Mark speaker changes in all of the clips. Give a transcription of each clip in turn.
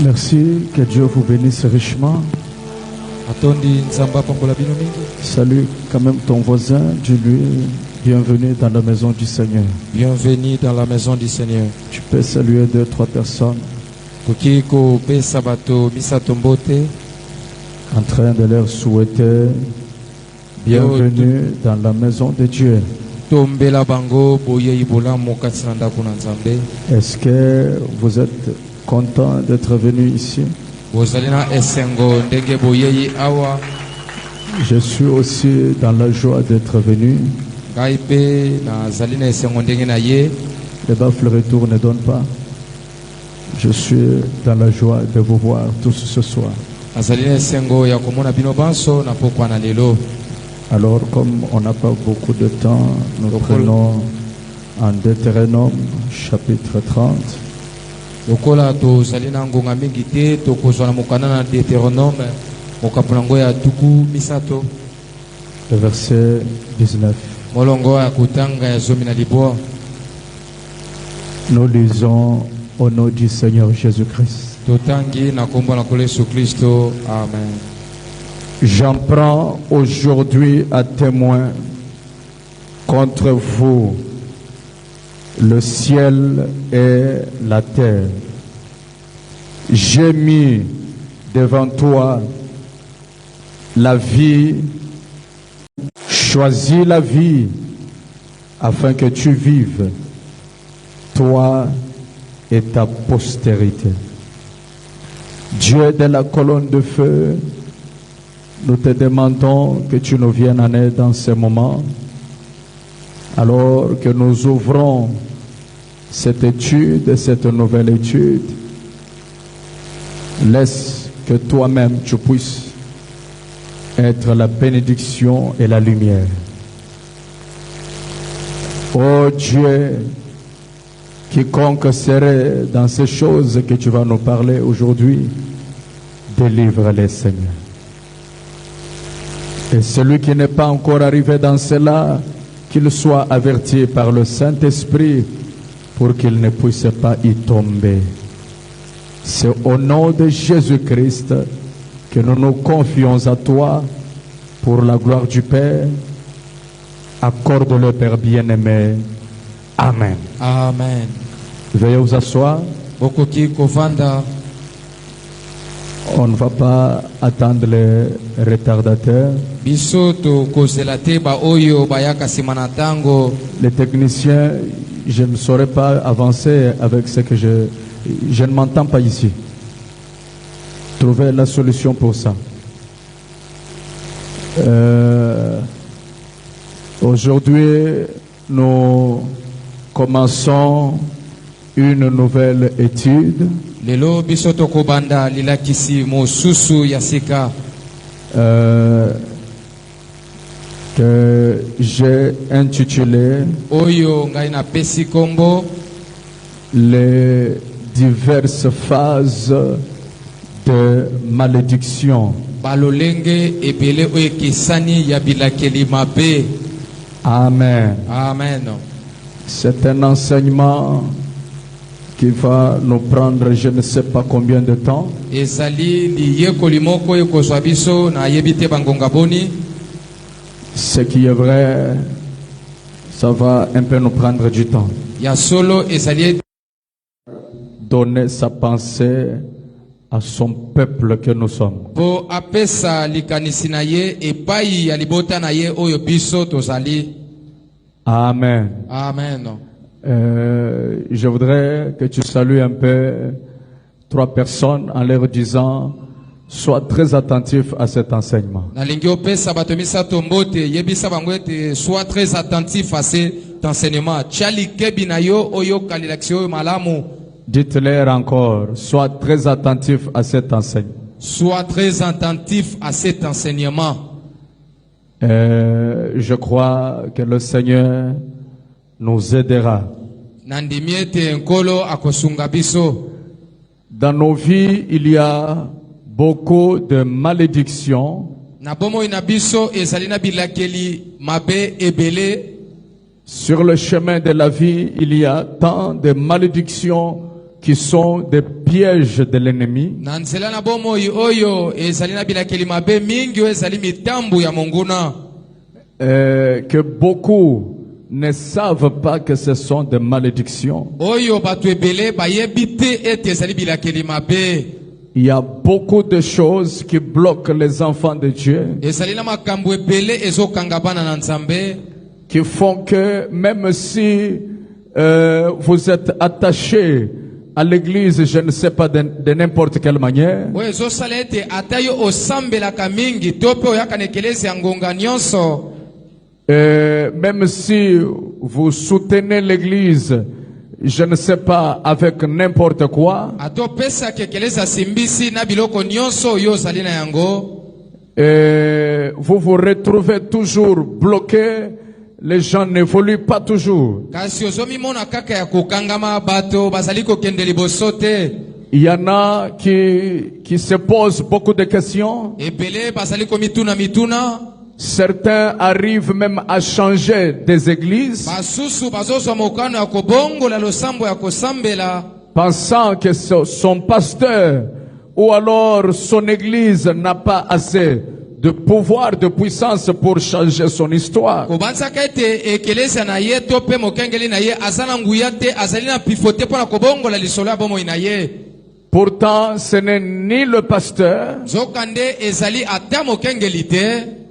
Speaker 1: Merci, que Dieu vous bénisse richement. Salut quand même ton voisin, dis-lui bienvenue dans la maison du Seigneur.
Speaker 2: Bienvenue dans la maison du Seigneur.
Speaker 1: Tu peux saluer 2 ou 3 personnes en train de leur souhaiter bienvenue dans la maison de Dieu. Est-ce que vous êtes content d'être venu ici? Je suis aussi dans la joie d'être venu. Les baffles retour ne donnent pas. Je suis dans la joie de vous voir tous ce soir. Alors, comme on n'a pas beaucoup de temps, nous prenons en Deutéronome chapitre 30.
Speaker 2: Mokapunango ya tuku misato.
Speaker 1: Le verset 19.
Speaker 2: Molongo ya kutanga ya zomi na libwa.
Speaker 1: Nous lisons au nom du Seigneur Jésus-Christ.
Speaker 2: Totangi na kombo na Yesu Kristo. Amen.
Speaker 1: J'en prends aujourd'hui à témoin contre vous le ciel et la terre. J'ai mis devant toi la vie, choisis la vie afin que tu vives, toi et ta postérité. Dieu de la colonne de feu, nous te demandons que tu nous viennes en aide dans ce moment, alors que nous ouvrons cette étude, cette nouvelle étude. Laisse que toi-même tu puisses être la bénédiction et la lumière. Oh Dieu, quiconque serait dans ces choses que tu vas nous parler aujourd'hui, délivre-les, Seigneur. Et celui qui n'est pas encore arrivé dans cela, qu'il soit averti par le Saint-Esprit pour qu'il ne puisse pas y tomber. C'est au nom de Jésus-Christ que nous nous confions à toi pour la gloire du Père. Accorde-le, Père bien-aimé. Amen.
Speaker 2: Amen.
Speaker 1: Veuillez vous asseoir.
Speaker 2: Bokoki kovanda.
Speaker 1: On ne va pas attendre les retardateurs.
Speaker 2: Bisoto kozelate ba oyo bayaka simana tango.
Speaker 1: Les techniciens, je ne saurais pas avancer avec ce que je ne m'entends pas ici. Trouvez la solution pour ça. Aujourd'hui, nous commençons une nouvelle étude.
Speaker 2: Lelo bisoto kobanda lilakisi mosusu yasika.
Speaker 1: Que j'ai intitulé
Speaker 2: Oyo ngai na pesi kombo
Speaker 1: les diverses phases de malédiction.
Speaker 2: balolenge ebele oyo ekesani ya bilakeli mabe.
Speaker 1: Amen.
Speaker 2: Amen.
Speaker 1: C'est un enseignement qui va nous prendre je ne sais pas combien de temps.
Speaker 2: Ezali liyekoli moko ekozwa biso na yebi te bangonga boni.
Speaker 1: Ce qui est vrai, ça va un peu nous prendre du temps.
Speaker 2: Ya solo ezali
Speaker 1: Donner sa pensée à son peuple que nous sommes.
Speaker 2: po apesa likanisi na ye epai ya libota na ye oyo biso tozali.
Speaker 1: Amen.
Speaker 2: Amen.
Speaker 1: Je voudrais que tu salues un peu 3 personnes en leur disant sois très attentif à cet enseignement.
Speaker 2: Nalingi opesa bato misato mbote yebisa bango ete sois très attentif à cet enseignement. Chali kebi na yo oyo kalilakisi malamu.
Speaker 1: Dites-leur encore, sois très attentif à cet enseignement.
Speaker 2: Sois très attentif à cet enseignement.
Speaker 1: Je crois que le Seigneur nous aidera.
Speaker 2: Nandimi ete nkolo akosunga biso.
Speaker 1: Dans nos vies, il y a beaucoup de malédictions.
Speaker 2: Na bomo ina biso ezali na bilakeli mabe ebele.
Speaker 1: Sur le chemin de la vie, il y a tant de malédictions qui sont des pièges de l'ennemi.
Speaker 2: Na nzela na bomo oyo ezali na bilakeli mabe mingi ezali mitambu ya monguna.
Speaker 1: Que beaucoup ne savent pas que ce sont des malédictions.
Speaker 2: Oyo batu ebele bayebi te ete ezali bilakeli mabe.
Speaker 1: Il y a beaucoup de choses qui bloquent les enfants de Dieu,
Speaker 2: Ezali na makambo ebele ezokanga bana na Nzambe.
Speaker 1: qui font que même si vous êtes attaché à l'église, je ne sais pas de n'importe quelle manière,
Speaker 2: Oyo ezosala ete ata yo osambelaka mingi to pe oyaka na ekelesi ya ngonga nyonso.
Speaker 1: même si vous soutenez l'église, je ne sais pas, avec n'importe quoi,
Speaker 2: Ata opesaka ekelesi asimbisi na biloko nyonso oyo ozali na yango.
Speaker 1: vous vous retrouvez toujours bloqué, les gens n'évoluent pas toujours.
Speaker 2: Kasi ozomimona kaka ya kokangama bato bazali kokende liboso te.
Speaker 1: Il y en a qui se posent beaucoup de questions.
Speaker 2: ebele bazali komituna mituna
Speaker 1: Certains arrivent même à changer des églises,
Speaker 2: basusu bazozwa mokano ya kobongola losambo ya kosambela
Speaker 1: pensant que son pasteur ou alors son église n'a pas assez de pouvoir, de puissance pour changer son histoire.
Speaker 2: kobanzaka ete ekelesa na ye to mpe mokengeli na ye aza na nguya te azali na pifo te mpo na kobongola lisolo ya bomoi na ye.
Speaker 1: Pourtant, ce n'est ni le pasteur,
Speaker 2: nzokande ezali ata mokengeli te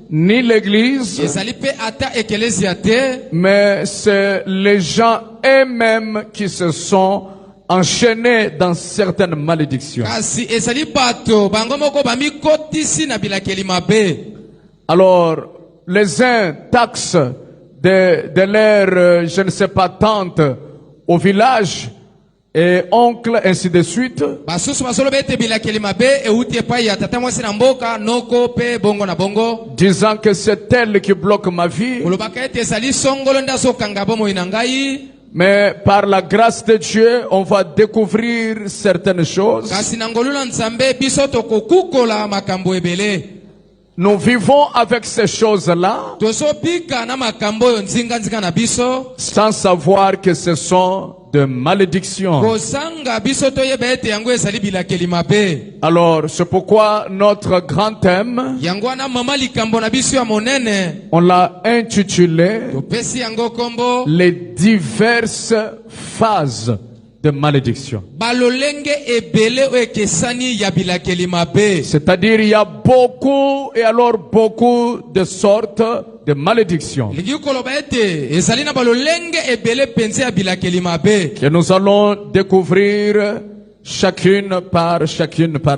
Speaker 1: ni l'église,
Speaker 2: ezali mpe ata ekelesia te,
Speaker 1: mais c'est les gens eux-mêmes qui se sont enchaînés dans certaines malédictions.
Speaker 2: kasi ezali bato bango moko bamikotisi na bilakeli mabe.
Speaker 1: Alors, les uns taxent de leur, je ne sais pas, tante au village et oncle, ainsi de suite.
Speaker 2: basusu bazoloba ete bilakeli mabe euti epai ya tata mwasi na mboka noko mpe bongo na bongo,
Speaker 1: Disant que c'est elle qui bloque ma vie.
Speaker 2: olobaka ete ezali songolo nde azokanga bomoi na ngai.
Speaker 1: Mais par la grâce de Dieu, on va découvrir certaines choses.
Speaker 2: kasi na ngolu na nzambe biso tokokukola makambo ebele.
Speaker 1: Nous vivons avec ces choses-là
Speaker 2: tozobika na makambo oyo nzinganzinga na biso
Speaker 1: sans savoir que ce sont de malédictions.
Speaker 2: kozanga biso toyeba ete yango ezali bilakeli mabe.
Speaker 1: Alors, c'est pourquoi notre grand thème,
Speaker 2: yango wana mama likambo na biso ya monene
Speaker 1: on l'a intitulé
Speaker 2: topesi yango kombo
Speaker 1: les diverses phases de malédiction.
Speaker 2: balolenge ebele oyo ekesani ya bilakeli mabe.
Speaker 1: C'est-à-dire, il y a beaucoup et alors beaucoup de sortes de malédictions
Speaker 2: lingi koloba ete ezali na balolenge ebele penze ya bilakeli mabe
Speaker 1: que nous allons découvrir chacune par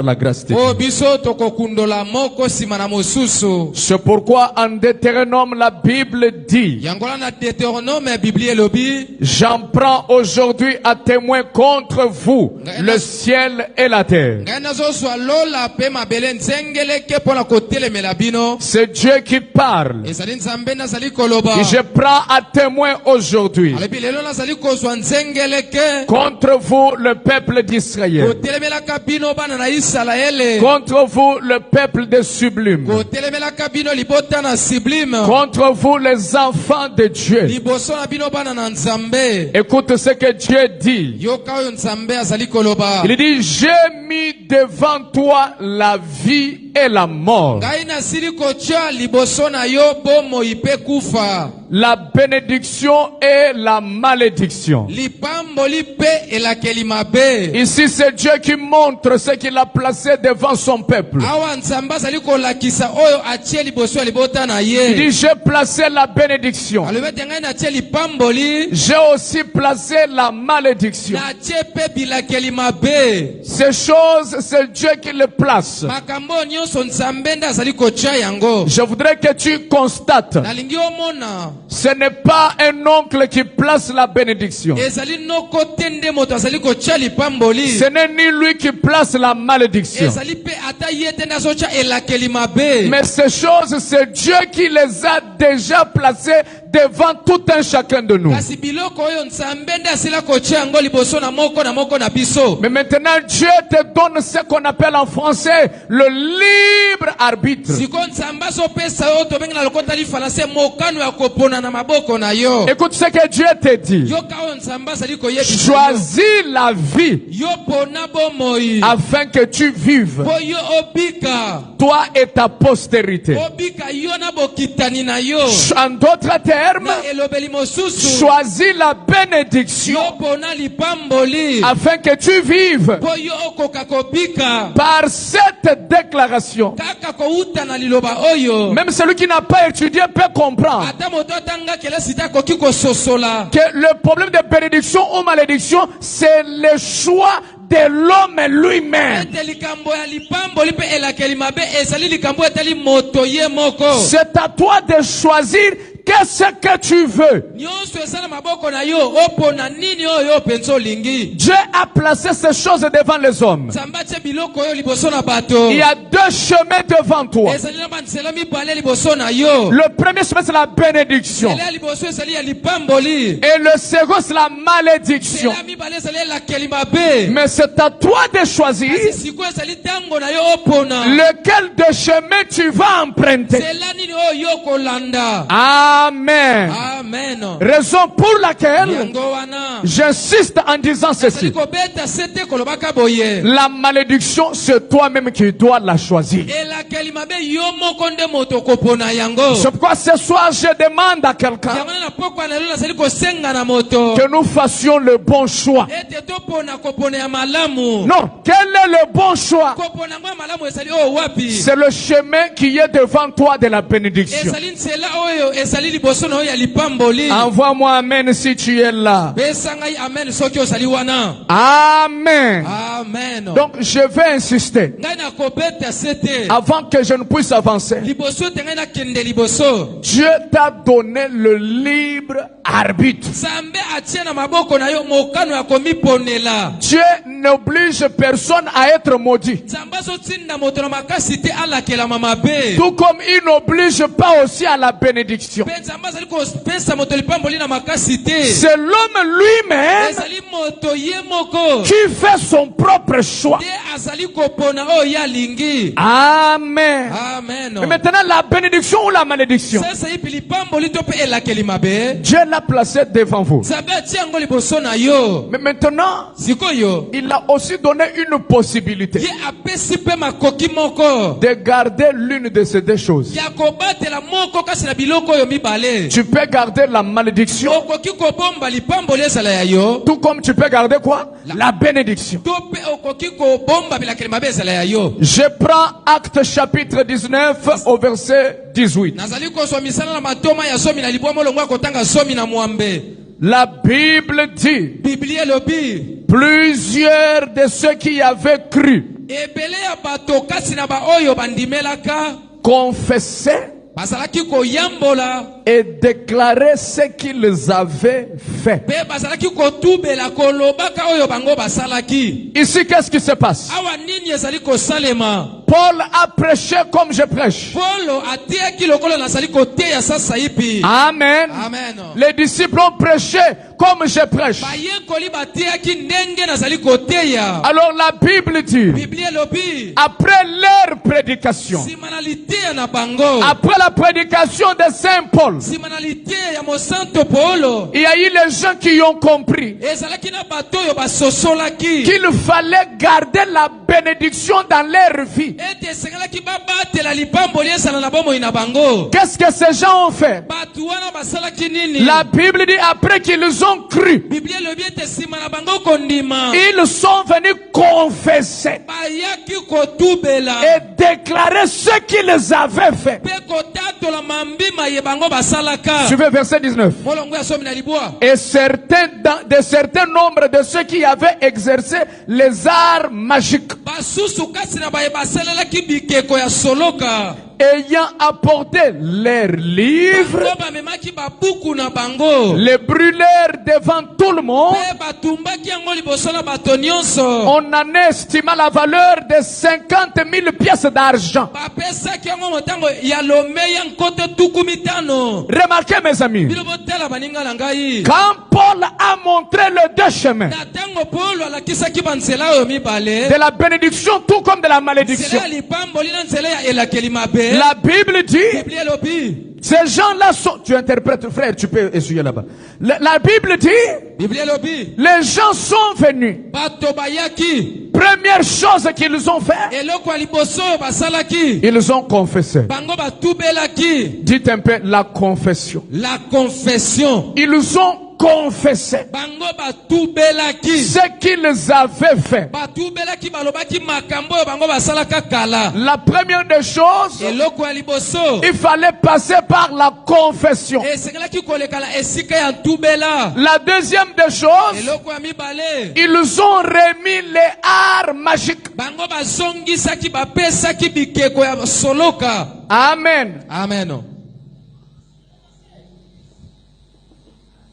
Speaker 1: la grâce de
Speaker 2: oyo
Speaker 1: Dieu.
Speaker 2: biso tokokundola moko nsima na mosusu.
Speaker 1: C'est pourquoi en Deutéronome, la Bible dit:
Speaker 2: yango wana na deutéronome ya biblia elobi
Speaker 1: j'en prends aujourd'hui à témoin contre vous le ciel et la terre.
Speaker 2: ngai nazozwa lola mpe mabele nzengeleke mpo na kotelemela bino.
Speaker 1: C'est Dieu qui parle.
Speaker 2: ezali nzambe nazali koloba
Speaker 1: Et je prends à témoin aujourd'hui
Speaker 2: alobi lelo nazali kozwa nzengeleke
Speaker 1: contre vous le peuple d'Israël,
Speaker 2: kotelemelaka bino bana na isalaele,
Speaker 1: contre vous le peuple des sublimes,
Speaker 2: kotelemelaka bino libota na siblime,
Speaker 1: contre vous les enfants de Dieu.
Speaker 2: liboso na bino bana na nzambe.
Speaker 1: Écoute ce que Dieu dit.
Speaker 2: yoka oyo nzambe azali koloba
Speaker 1: Il dit: j'ai mis devant toi la vie et la mort,
Speaker 2: ngai nasili kotia liboso na yo bomoi mpe kufa,
Speaker 1: la bénédiction et la malédiction.
Speaker 2: lipamboli mpe elakeli mabe.
Speaker 1: Ici, c'est Dieu qui montre ce qu'il a placé devant son peuple.
Speaker 2: awa nzambe azali kolakisa oyo atie liboso ya libota na
Speaker 1: Il
Speaker 2: ye.
Speaker 1: dit: j'ai placé la bénédiction.
Speaker 2: alobi ete ngai natie lipamboli,
Speaker 1: J'ai aussi placé la malédiction.
Speaker 2: natie mpe bilakeli mabe.
Speaker 1: Ces choses, c'est Dieu qui les place.
Speaker 2: makambo oyo nyonso nzambe nde azali kotia yango.
Speaker 1: Je voudrais que tu constates,
Speaker 2: nalingi omona
Speaker 1: ce n'est pas un oncle qui place la bénédiction.
Speaker 2: ezali noko te nde moto azali kotia lipamboli,
Speaker 1: Ce n'est ni lui qui place la malédiction.
Speaker 2: ezali mpe ata ye te nde azotia elakeli mabe.
Speaker 1: Mais ces choses, c'est Dieu qui les a déjà placées devant tout un chacun de nous.
Speaker 2: kasi biloko oyo nzambe nde asila kotia yango liboso na moko na biso.
Speaker 1: Mais maintenant, Dieu te donne ce qu'on appelle en français le libre arbitre.
Speaker 2: sikoyo nzambe azopesa yo tobengi na lokota lifaranse mokano ya kopona na maboko na yo.
Speaker 1: Écoute ce que Dieu te dit.
Speaker 2: yoka oyo nzambe azali koyebisa yo.
Speaker 1: Choisis la vie
Speaker 2: yo pona bomoi
Speaker 1: afin que tu vives,
Speaker 2: po yo obika,
Speaker 1: toi et ta postérité.
Speaker 2: obika yo na bokitani na yo.
Speaker 1: En d'autres termes,
Speaker 2: na elobeli mosusu
Speaker 1: choisis la bénédiction
Speaker 2: yo pona lipamboli
Speaker 1: afin que tu vives
Speaker 2: po yo okoka kobika
Speaker 1: par cette déclaration.
Speaker 2: kaka kouta na liloba oyo.
Speaker 1: Même celui qui n'a pas étudié peut comprendre
Speaker 2: ata moto atanga kelasi te akoki kososola
Speaker 1: que le problème de bénédiction ou malédiction, c'est le choix de l'homme lui-même.
Speaker 2: ete likambo ya lipamboli mpe elakeli mabe ezali likambo etali moto ye moko.
Speaker 1: C'est à toi de choisir qu'est-ce que tu veux?
Speaker 2: nyonso eza na maboko na yo opona nini oyo penza olingi.
Speaker 1: Dieu a placé ces choses devant les hommes.
Speaker 2: nzambe atie biloko oyo liboso na bato.
Speaker 1: Il y a deux chemins devant toi.
Speaker 2: ezali na banzela mibale liboso na yo.
Speaker 1: Le premier chemin, c'est la bénédiction.
Speaker 2: nzela ya liboso ezali ya lipamboli.
Speaker 1: Et le second, c'est la malédiction.
Speaker 2: nzela mibale ezali elakeli mabe.
Speaker 1: Mais c'est à toi de choisir
Speaker 2: kasi sikoyo ezali ntango na yo opona.
Speaker 1: lequel de chemin tu vas emprunter.
Speaker 2: nzela nini oyo yo kolanda.
Speaker 1: Amen.
Speaker 2: amen.
Speaker 1: Raison pour laquelle
Speaker 2: yango wana
Speaker 1: j'insiste en disant
Speaker 2: ezali
Speaker 1: ceci.
Speaker 2: kobeta sete kolobaka boye.
Speaker 1: La malédiction, c'est toi-même qui dois la choisir.
Speaker 2: elakeli mabe yo moko nde moto kopona yango.
Speaker 1: C'est pourquoi ce soir, je demande à quelqu'un
Speaker 2: yango na pokwa na lelo nazali kosenga na moto.
Speaker 1: que nous fassions le bon choix.
Speaker 2: ete topona kopona ya malamu.
Speaker 1: Non, quel est le bon choix?
Speaker 2: kopona yango ya malamu ezali oyo wapi.
Speaker 1: C'est le chemin qui est devant toi de la bénédiction.
Speaker 2: ezali nzela oyo ezali liboso na oyo ya lipamboli.
Speaker 1: Envoie-moi amen si tu es là.
Speaker 2: pesa ngai amen soki ozali wana.
Speaker 1: Amen.
Speaker 2: amen.
Speaker 1: Donc je vais insister
Speaker 2: ngai nakobeta sete.
Speaker 1: avant que je ne puisse avancer.
Speaker 2: liboso ete ngai nakende liboso.
Speaker 1: Dieu t'a donné le libre arbitre.
Speaker 2: nzambe atie na maboko na yo mokano ya komiponela.
Speaker 1: Dieu n'oblige personne à être maudit.
Speaker 2: nzambe azotinda moto na makasi te alakelama mabe.
Speaker 1: Tout comme il n'oblige pas aussi à la bénédiction.
Speaker 2: mpe nzambe azali kopesa moto lipamboli na makasi te.
Speaker 1: C'est l'homme lui-même
Speaker 2: ezali moto ye moko
Speaker 1: qui fait son propre choix.
Speaker 2: nde azali kopona oyo ye alingi.
Speaker 1: Amen.
Speaker 2: amen.
Speaker 1: Et maintenant, la bénédiction ou la malédiction,
Speaker 2: sasa ipi lipamboli to mpe elakeli mabe.
Speaker 1: Dieu l'a placé devant vous.
Speaker 2: nzambe atie yango liboso na yo.
Speaker 1: Mais maintenant,
Speaker 2: sikoyo
Speaker 1: il a aussi donné une possibilité
Speaker 2: ye apesi mpe makoki moko
Speaker 1: de garder l'une de ces deux choses.
Speaker 2: ya kobatela moko kasi na biloko oyo mibale.
Speaker 1: Tu peux garder la malédiction,
Speaker 2: okoki kobomba lipamboli ezala ya yo.
Speaker 1: tout comme tu peux garder quoi? La bénédiction.
Speaker 2: to mpe okoki kobomba bilakeli mabe ezala ya yo.
Speaker 1: Je prends Actes chapitre 19 au verset 18.
Speaker 2: nazali kozwa misala na matoma ya somi na libwa molongo ya kotanga somi na mwambe.
Speaker 1: La Bible dit,
Speaker 2: biblie elobi
Speaker 1: plusieurs de ceux qui avaient cru
Speaker 2: ebele ya bato kasi na baoyo bandimelaka
Speaker 1: confessaient
Speaker 2: bazalaki koyambola
Speaker 1: et déclaraient ce qu'ils avaient fait.
Speaker 2: mpe bazalaki kotubela kolobaka oyo bango basalaki.
Speaker 1: Ici, qu'est-ce qui se passe?
Speaker 2: awa nini ezali kosalema.
Speaker 1: Paul a prêché comme je prêche.
Speaker 2: polo ateyaki lokolo nazali koteya sasa ipi.
Speaker 1: Amen.
Speaker 2: amen.
Speaker 1: Les disciples ont prêché comme je prêche.
Speaker 2: bayekoli bateyaki ndenge nazali koteya.
Speaker 1: Alors la Bible dit,
Speaker 2: biblie elobi
Speaker 1: après leur prédication,
Speaker 2: nsima na liteya na bango,
Speaker 1: après la prédication de Saint Paul,
Speaker 2: nsima na liteya ya mosanto polo,
Speaker 1: il y a eu les gens qui ont compris
Speaker 2: ezalaki na bato oyo basosolaki
Speaker 1: qu'il fallait garder la bénédiction dans leur vie.
Speaker 2: ete esengelaki babatela lipamboli ezala na bomoi na bango.
Speaker 1: Qu'est-ce que ces gens ont fait?
Speaker 2: bato wana basalaki nini.
Speaker 1: La Bible dit après qu'ils ont cru,
Speaker 2: biblie elobi ete nsima na bango kondima
Speaker 1: ils sont venus confesser
Speaker 2: bayaki kotubela
Speaker 1: et déclarer ce qu'ils avaient fait.
Speaker 2: mpe kotatola mambima ye bango basalaka.
Speaker 1: Suivez verset 19.
Speaker 2: molongo ya somi na libwa.
Speaker 1: Et certains nombres de ceux qui avaient exercé les arts magiques,
Speaker 2: basusu kasi na baye basalelaki bikeko ya soloka
Speaker 1: ayant apporté leurs livres,
Speaker 2: bango bamemaki babuku na bango
Speaker 1: les brûlèrent devant tout le monde.
Speaker 2: mpe batumbaki yango liboso na bato nyonso.
Speaker 1: On en estima la valeur de 50 000 pièces d'argent.
Speaker 2: bapesaki yango motango ya lome ya nkoto tuku mitano.
Speaker 1: Remarquez mes amis,
Speaker 2: bino botala baninga na ngai.
Speaker 1: quand Paul a montré les deux chemins,
Speaker 2: na ntango polo alakisaki banzela oyo mibale,
Speaker 1: de la bénédiction tout comme de la malédiction,
Speaker 2: nzela ya lipamboli na nzela ya elakeli mabe.
Speaker 1: la Bible dit,
Speaker 2: biblie elobi
Speaker 1: ces gens-là sont... Tu interprètes, frère, tu peux essuyer là-bas. La Bible dit,
Speaker 2: biblie elobi
Speaker 1: les gens sont venus.
Speaker 2: bato bayaki
Speaker 1: Première chose qu'ils ont fait,
Speaker 2: eloko ya liboso oyo basalaki
Speaker 1: ils ont confessé.
Speaker 2: bango batubelaki
Speaker 1: Dites un peu la confession.
Speaker 2: la confession.
Speaker 1: Ils ont confessé
Speaker 2: bango batubelaki
Speaker 1: ce qu'ils avaient fait.
Speaker 2: batubelaki balobaki makambo oyo bango basalaka kala.
Speaker 1: La première des choses,
Speaker 2: eloko ya liboso
Speaker 1: il fallait passer par la confession.
Speaker 2: esengelaki kolekala esika ya ntubela.
Speaker 1: La deuxième des choses,
Speaker 2: eloko ya mibale
Speaker 1: ils ont remis les arts magiques.
Speaker 2: bango bazongisaki bapesaki bikeko ya soloka.
Speaker 1: Amen.
Speaker 2: amen.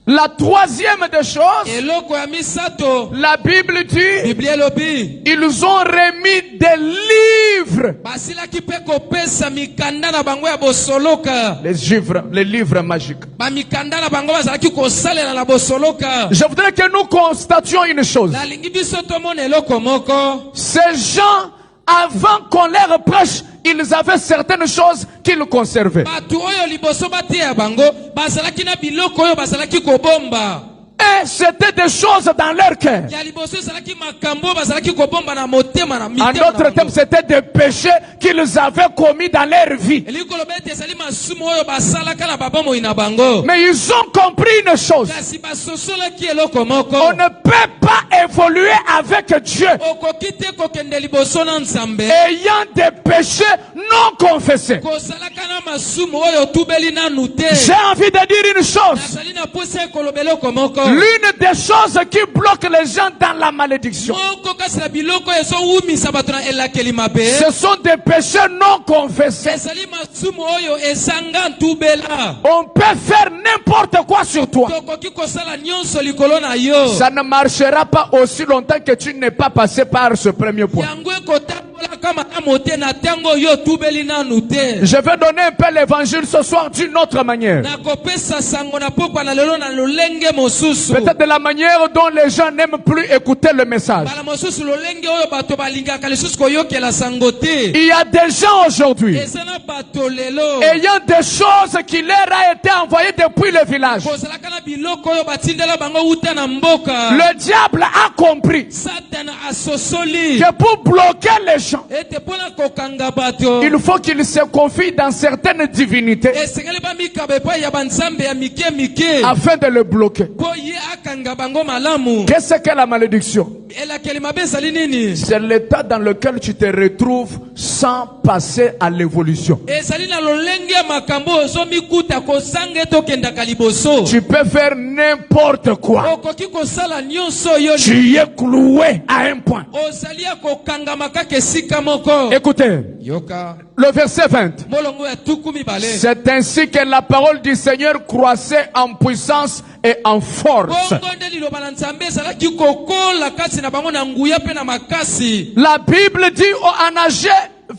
Speaker 1: La troisième des choses,
Speaker 2: eloko ya misato
Speaker 1: la Bible dit,
Speaker 2: Biblia elobi
Speaker 1: ils ont remis des livres.
Speaker 2: basilaki mpe kopesa mikanda na bango ya bosoloka
Speaker 1: Les livres magiques.
Speaker 2: bamikanda na bango bazalaki kosalela na bosoloka.
Speaker 1: Je voudrais que nous constations une chose.
Speaker 2: nalingi biso tomona eloko moko.
Speaker 1: Ces gens, avant qu'on leur prêche, ils avaient certaines choses qu'ils conservaient.
Speaker 2: bato oyo liboso bateya bango bazalaki na biloko oyo bazalaki kobomba.
Speaker 1: Et c'était des choses dans leur cœur.
Speaker 2: ya liboso ezalaki makambo bazalaki kobomba na motema na
Speaker 1: En
Speaker 2: mitema
Speaker 1: d'autres
Speaker 2: na
Speaker 1: termes,
Speaker 2: bango.
Speaker 1: c'était des péchés qu'ils avaient commis dans leur vie.
Speaker 2: elingi koloba ete ezali masumu oyo basalaka na babomoi na bango.
Speaker 1: Mais ils ont compris une chose.
Speaker 2: kasi basosolaki eloko moko.
Speaker 1: On ne peut pas évoluer avec Dieu
Speaker 2: okoki te kokende liboso na nzambe
Speaker 1: ayant des péchés non confessés.
Speaker 2: kosalaka na masumu oyo otubeli nanu te.
Speaker 1: J'ai envie de dire une chose.
Speaker 2: nazali na posa ekoloba eloko moko.
Speaker 1: L'une des choses qui bloque les gens dans la malédiction,
Speaker 2: moko kasi na biloko ezowumisa bato na elakeli mabe
Speaker 1: ce sont des péchés non confessés.
Speaker 2: ezali masumu oyo ezanga ntubela.
Speaker 1: On peut faire n'importe quoi sur toi.
Speaker 2: tokoki kosala nyonso likolo na yo.
Speaker 1: Ça ne marchera pas aussi longtemps que tu n'es pas passé par ce premier point.
Speaker 2: yango ekotambolaka malamu te na ntango oyo otubeli nanu te.
Speaker 1: Je vais donner un peu l'évangile ce soir d'une autre manière.
Speaker 2: nakopesa sango na pokwa na lelo na lolenge mosusu.
Speaker 1: Peut-être de la manière dont les gens n'aiment plus écouter le message.
Speaker 2: bala mosusu lolenge oyo bato balingaka lisusu koyokela sango te.
Speaker 1: Il y a des gens aujourd'hui
Speaker 2: eza na bato lelo
Speaker 1: ayant des choses qui leur a été envoyées depuis le village.
Speaker 2: kozalaka na biloko oyo batindela bango wuta na mboka.
Speaker 1: Le diable a compris
Speaker 2: satana asosoli
Speaker 1: que pour bloquer les gens,
Speaker 2: ete mpona kokanga bato
Speaker 1: il faut qu'ils se confient dans certaines divinités
Speaker 2: esengeli bamikaba epai ya banzambe ya mike mike
Speaker 1: afin de le bloquer.
Speaker 2: mpo ye akanga bango malamu.
Speaker 1: Qu'est-ce que la malédiction?
Speaker 2: elakeli mabe ezali nini?
Speaker 1: C'est l'état dans lequel tu te retrouves sans passer à l'évolution.
Speaker 2: ezali na lolenge ya makambo ozomikuta kosanga ete okendaka liboso.
Speaker 1: Tu peux faire n'importe quoi.
Speaker 2: okoki kosala nyonso oyo
Speaker 1: Tu y es cloué à un point.
Speaker 2: ozali ya kokangama kaka esika moko.
Speaker 1: Écoutez,
Speaker 2: yoka
Speaker 1: le verset 20.
Speaker 2: molongo ya tuku mibale.
Speaker 1: C'est ainsi que la parole du Seigneur croissait en puissance et en force.
Speaker 2: bongo nde liloba na nzambe ezalaki kokola kasi na bango na nguya mpe na makasi.
Speaker 1: La Bible dit en Agé,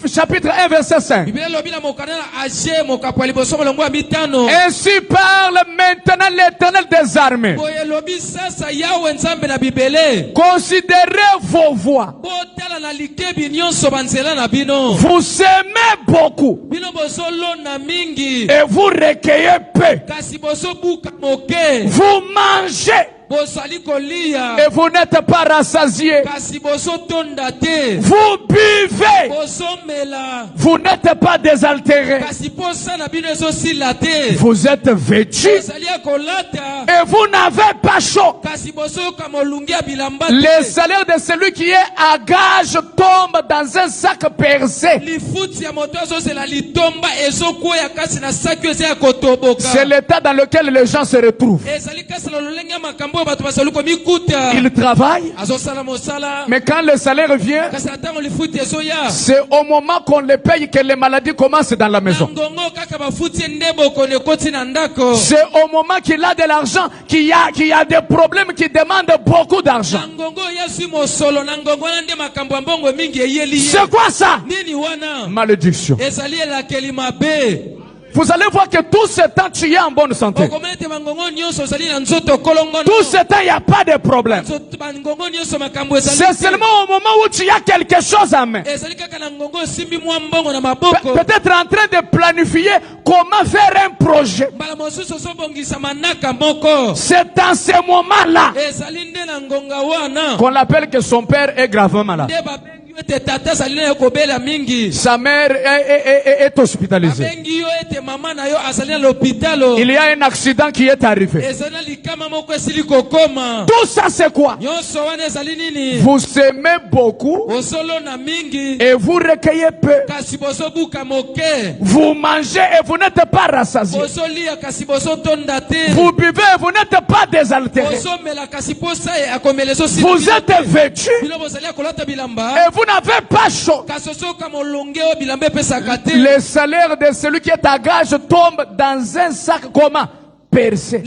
Speaker 1: chapitre 1, verset 5.
Speaker 2: biblia elobi na mokanda na age mokapo ya liboso molongo ya mitano.
Speaker 1: Ainsi parle maintenant l'Éternel des armées.
Speaker 2: boye elobi sasa yawe nzambe na bibele.
Speaker 1: Considérez vos voies.
Speaker 2: botala na likebi nyonso banzela na bino.
Speaker 1: Vous aimez beaucoup
Speaker 2: bino bozolona mingi
Speaker 1: et vous recueillez peu.
Speaker 2: kasi bozobuka moke.
Speaker 1: Vous mangez
Speaker 2: bozali kolia
Speaker 1: et vous n'êtes pas rassasiés.
Speaker 2: kasi bozotonda te.
Speaker 1: Vous buvez,
Speaker 2: bozomela
Speaker 1: vous n'êtes pas désaltérés.
Speaker 2: kasi posa na bino ezosila te.
Speaker 1: Vous êtes vêtus
Speaker 2: bozali ya kolata
Speaker 1: et vous n'avez pas chaud.
Speaker 2: kasi bozoyoka molungi ya bilamba
Speaker 1: Le
Speaker 2: te.
Speaker 1: salaire de celui qui est à gage tombe dans un sac percé.
Speaker 2: lifuti ya moto azozela litomba ezokwea kasi na saki eza ya kotoboka.
Speaker 1: C'est l'état dans lequel les gens se retrouvent.
Speaker 2: ezali kasi na lolenge ya makambo oyo bato bazali komikuta.
Speaker 1: Ils travaillent,
Speaker 2: azosala mosala
Speaker 1: mais quand le salaire vient,
Speaker 2: kasi na ntango lifuti ezoya
Speaker 1: c'est au moment qu'on les paye que les maladies commencent dans la
Speaker 2: na
Speaker 1: maison.
Speaker 2: ngongo kaka bafuti ye nde bokono ekoti na ndako.
Speaker 1: C'est au moment qu'il a de l'argent qu'il y a des problèmes qui demandent beaucoup d'argent.
Speaker 2: na ngongo yazwi mosolo na ngongo wana nde makambo ya mbongo mingi eyeli ye.
Speaker 1: C'est quoi ça?
Speaker 2: nini wana?
Speaker 1: Malédiction.
Speaker 2: ezali elakeli mabe.
Speaker 1: Vous allez voir que tout ce temps tu es en bonne santé.
Speaker 2: okomona ete bangongo nyonso ozali na nzoto kolongono.
Speaker 1: Tout ce temps il n'y a pas de problème.
Speaker 2: bangongo nyonso makambo ezali
Speaker 1: C'est seulement au moment où tu as quelque chose à main.
Speaker 2: ezali kaka na ngongo osimbi mwa mbongo na maboko.
Speaker 1: Peut-être en train de planifier comment faire un projet.
Speaker 2: mbala mosusu ozobongisa manaka moko.
Speaker 1: C'est dans ce moment-là
Speaker 2: ezali nde na ngonga wana
Speaker 1: qu'on appelle que son père est gravement malade.
Speaker 2: nde babengi yo ete tata azali na yo kobela mingi.
Speaker 1: Sa mère est hospitalisée.
Speaker 2: babengi yo ete mama na yo azali na lopitalo.
Speaker 1: Il y a un accident qui est arrivé.
Speaker 2: ezali na likama moko esili kokoma.
Speaker 1: Tout ça c'est quoi?
Speaker 2: nyonso wana ezali nini?
Speaker 1: Vous aimez beaucoup
Speaker 2: bozolona mingi
Speaker 1: et vous recueillez peu.
Speaker 2: kasi bozobuka moke.
Speaker 1: Vous mangez et vous n'êtes pas rassasiés.
Speaker 2: bozolia kasi bozotonda te.
Speaker 1: Vous buvez et vous n'êtes pas désaltérés.
Speaker 2: bozomela kasi posa akomela ezosila
Speaker 1: Vous
Speaker 2: bino
Speaker 1: êtes vêtus
Speaker 2: bino bozali ya kolata bilamba
Speaker 1: et vous n'avez pas chaud.
Speaker 2: kasi ozoyoka molonge oyo bilamba epesaka te.
Speaker 1: Le salaire de celui qui est à gage tombe dans un sac comment? percé.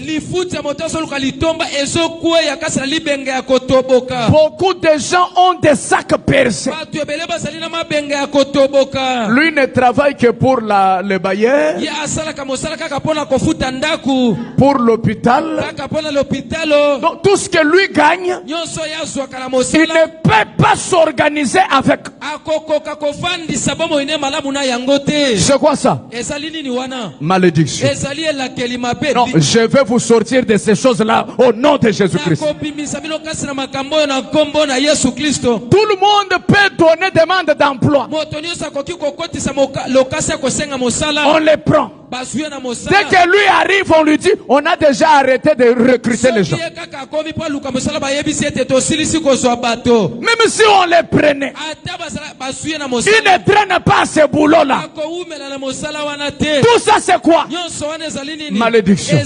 Speaker 1: Beaucoup de gens ont des sacs percés. Lui ne travaille que pour le bailleur, pour l'hôpital. Donc tout ce que lui gagne, il ne peut pas s'organiser avec. C'est quoi ça? Malédiction. Non, je vais vous sortir de ces choses-là au nom de Jésus-Christ. Tout le monde peut donner demande d'emploi. On les prend. Dès que lui arrive, on lui dit, on a déjà arrêté de recruter les gens. Même si on les prenait, ils ne traînent pas ce boulot-là. Tout ça c'est quoi? Malédiction.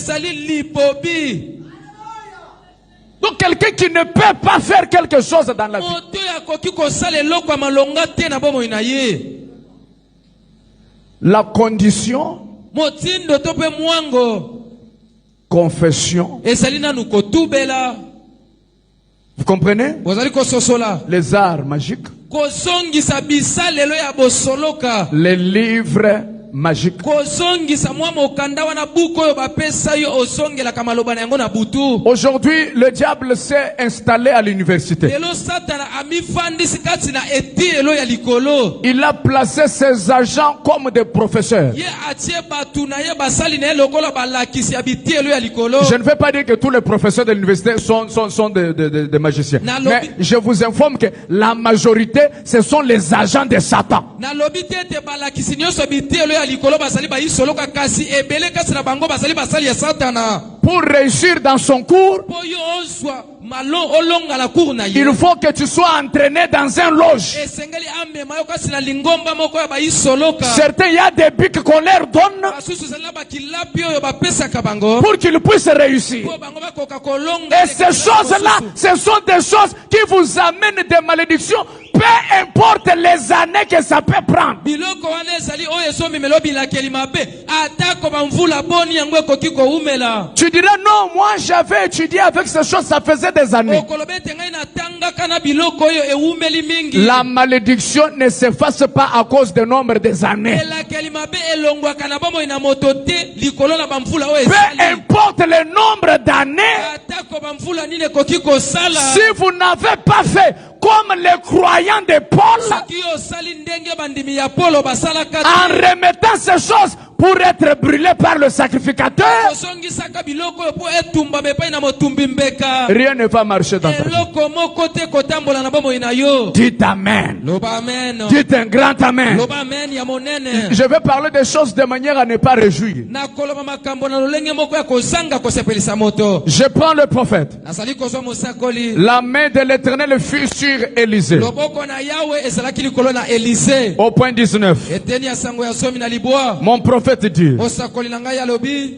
Speaker 1: Donc quelqu'un qui ne peut pas faire quelque chose dans la vie. La condition, confession. Vous comprenez? Les arts magiques. Les livres magique. Aujourd'hui, le diable s'est installé à l'université. Il a placé ses agents comme des professeurs. Je ne veux pas dire que tous les professeurs de l'université sont des magiciens. Mais je vous informe que la majorité, ce sont les agents de Satan. Pour réussir dans son cours, il faut que tu sois entraîné dans un loge. Certains, il y a des bics qu'on leur donne pour qu'ils puissent réussir. Et ces choses-là, ce sont des choses qui vous amènent des malédictions. Peu importe les années que ça peut prendre. Tu diras non, moi j'avais étudié avec ces choses, ça faisait des années. La malédiction ne s'efface pas à cause du nombre des années. Peu importe le nombre d'années, si vous n'avez pas fait comme les croyants de Paul, en remettant ces choses pour être brûlés par le sacrificateur, rien ne va marcher dans ta vie. Dites amen. Dites un grand amen. Je vais parler des choses de manière à ne pas réjouir. Je prends le prophète. La main de l'Éternel fut sur Élisée. Au point 19. Mon prophète dit,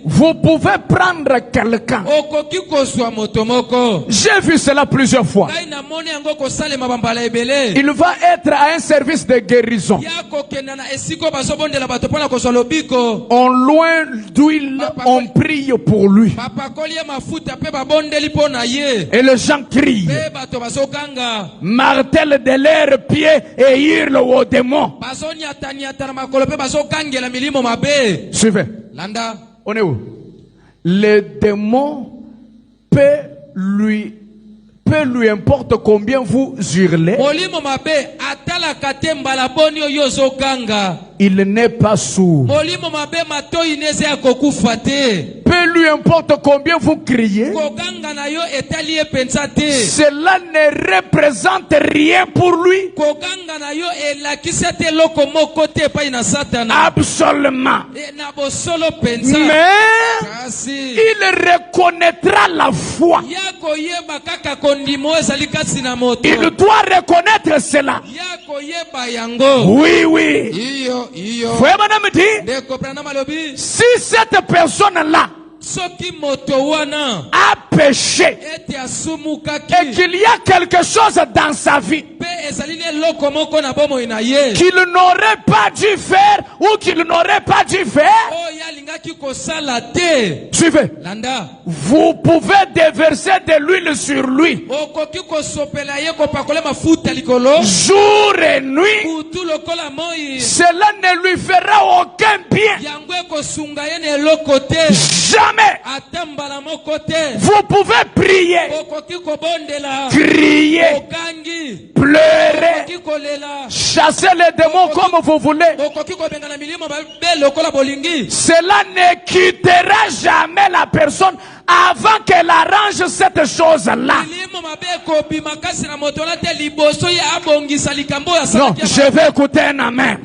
Speaker 1: vous pouvez prendre quelqu'un. J'ai vu cela plusieurs fois. Il va être à un service de guérison. En loin d'huile, on prie pour lui. Et les gens crient, martèlent de leurs pieds et hurlent aux démons. Suivez. On est où? Les démons peut lui importe combien vous hurlez. Il n'est pas sourd. Peu lui importe combien vous criez. Cela ne représente rien pour lui. Absolument. Mais il reconnaîtra la foi. Il doit reconnaître cela. Oui, oui. Si cette personne-là a péché et qu'il y a quelque chose dans sa vie qu'il n'aurait pas dû faire ou qu'il n'aurait pas dû faire, suivez, vous pouvez déverser de l'huile sur lui jour et nuit. Cela ne lui fera aucun bien. Jamais. Vous pouvez prier, crier, pleurer, chasser les démons comme vous voulez. Cela ne quittera jamais la personne avant qu'elle arrange cette chose-là. Non, je vais écouter un amen.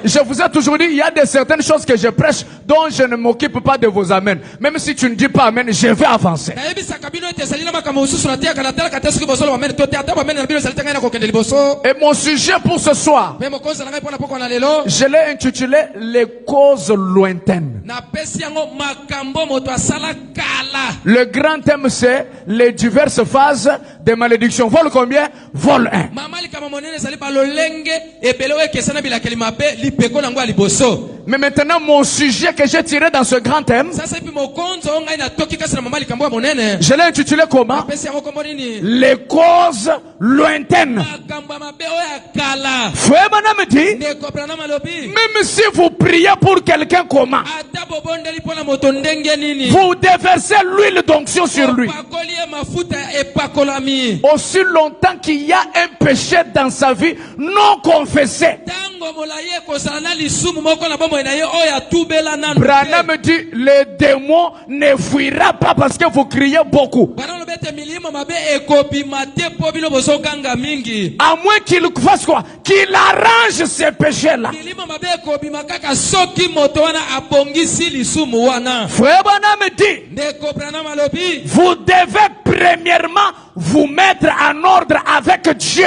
Speaker 1: Je vous ai toujours dit, il y a de certaines choses que je prêche dont je ne m'occupe pas de vos amens. Même si tu ne dis pas amen, je vais avancer. Et mon sujet pour ce soir, je l'ai intitulé les causes lointaines. Le grand thème, c'est les diverses phases de malédiction. Vol combien? Vol 1. Mais maintenant, mon sujet que j'ai tiré dans ce grand thème, je l'ai intitulé comment? Les causes lointaines. Frère Branham dit, même si vous priez pour quelqu'un comment, vous déversez l'huile d'onction sur lui. Aussi longtemps qu'il y a un péché dans sa vie non confessé, Branham dit, les démons ne fuira pas parce que vous criez beaucoup. À moins qu'il fasse quoi? Qu'il arrange ces péchés-là. Frère Branham dit, vous devez premièrement vous mettre en ordre avec Dieu.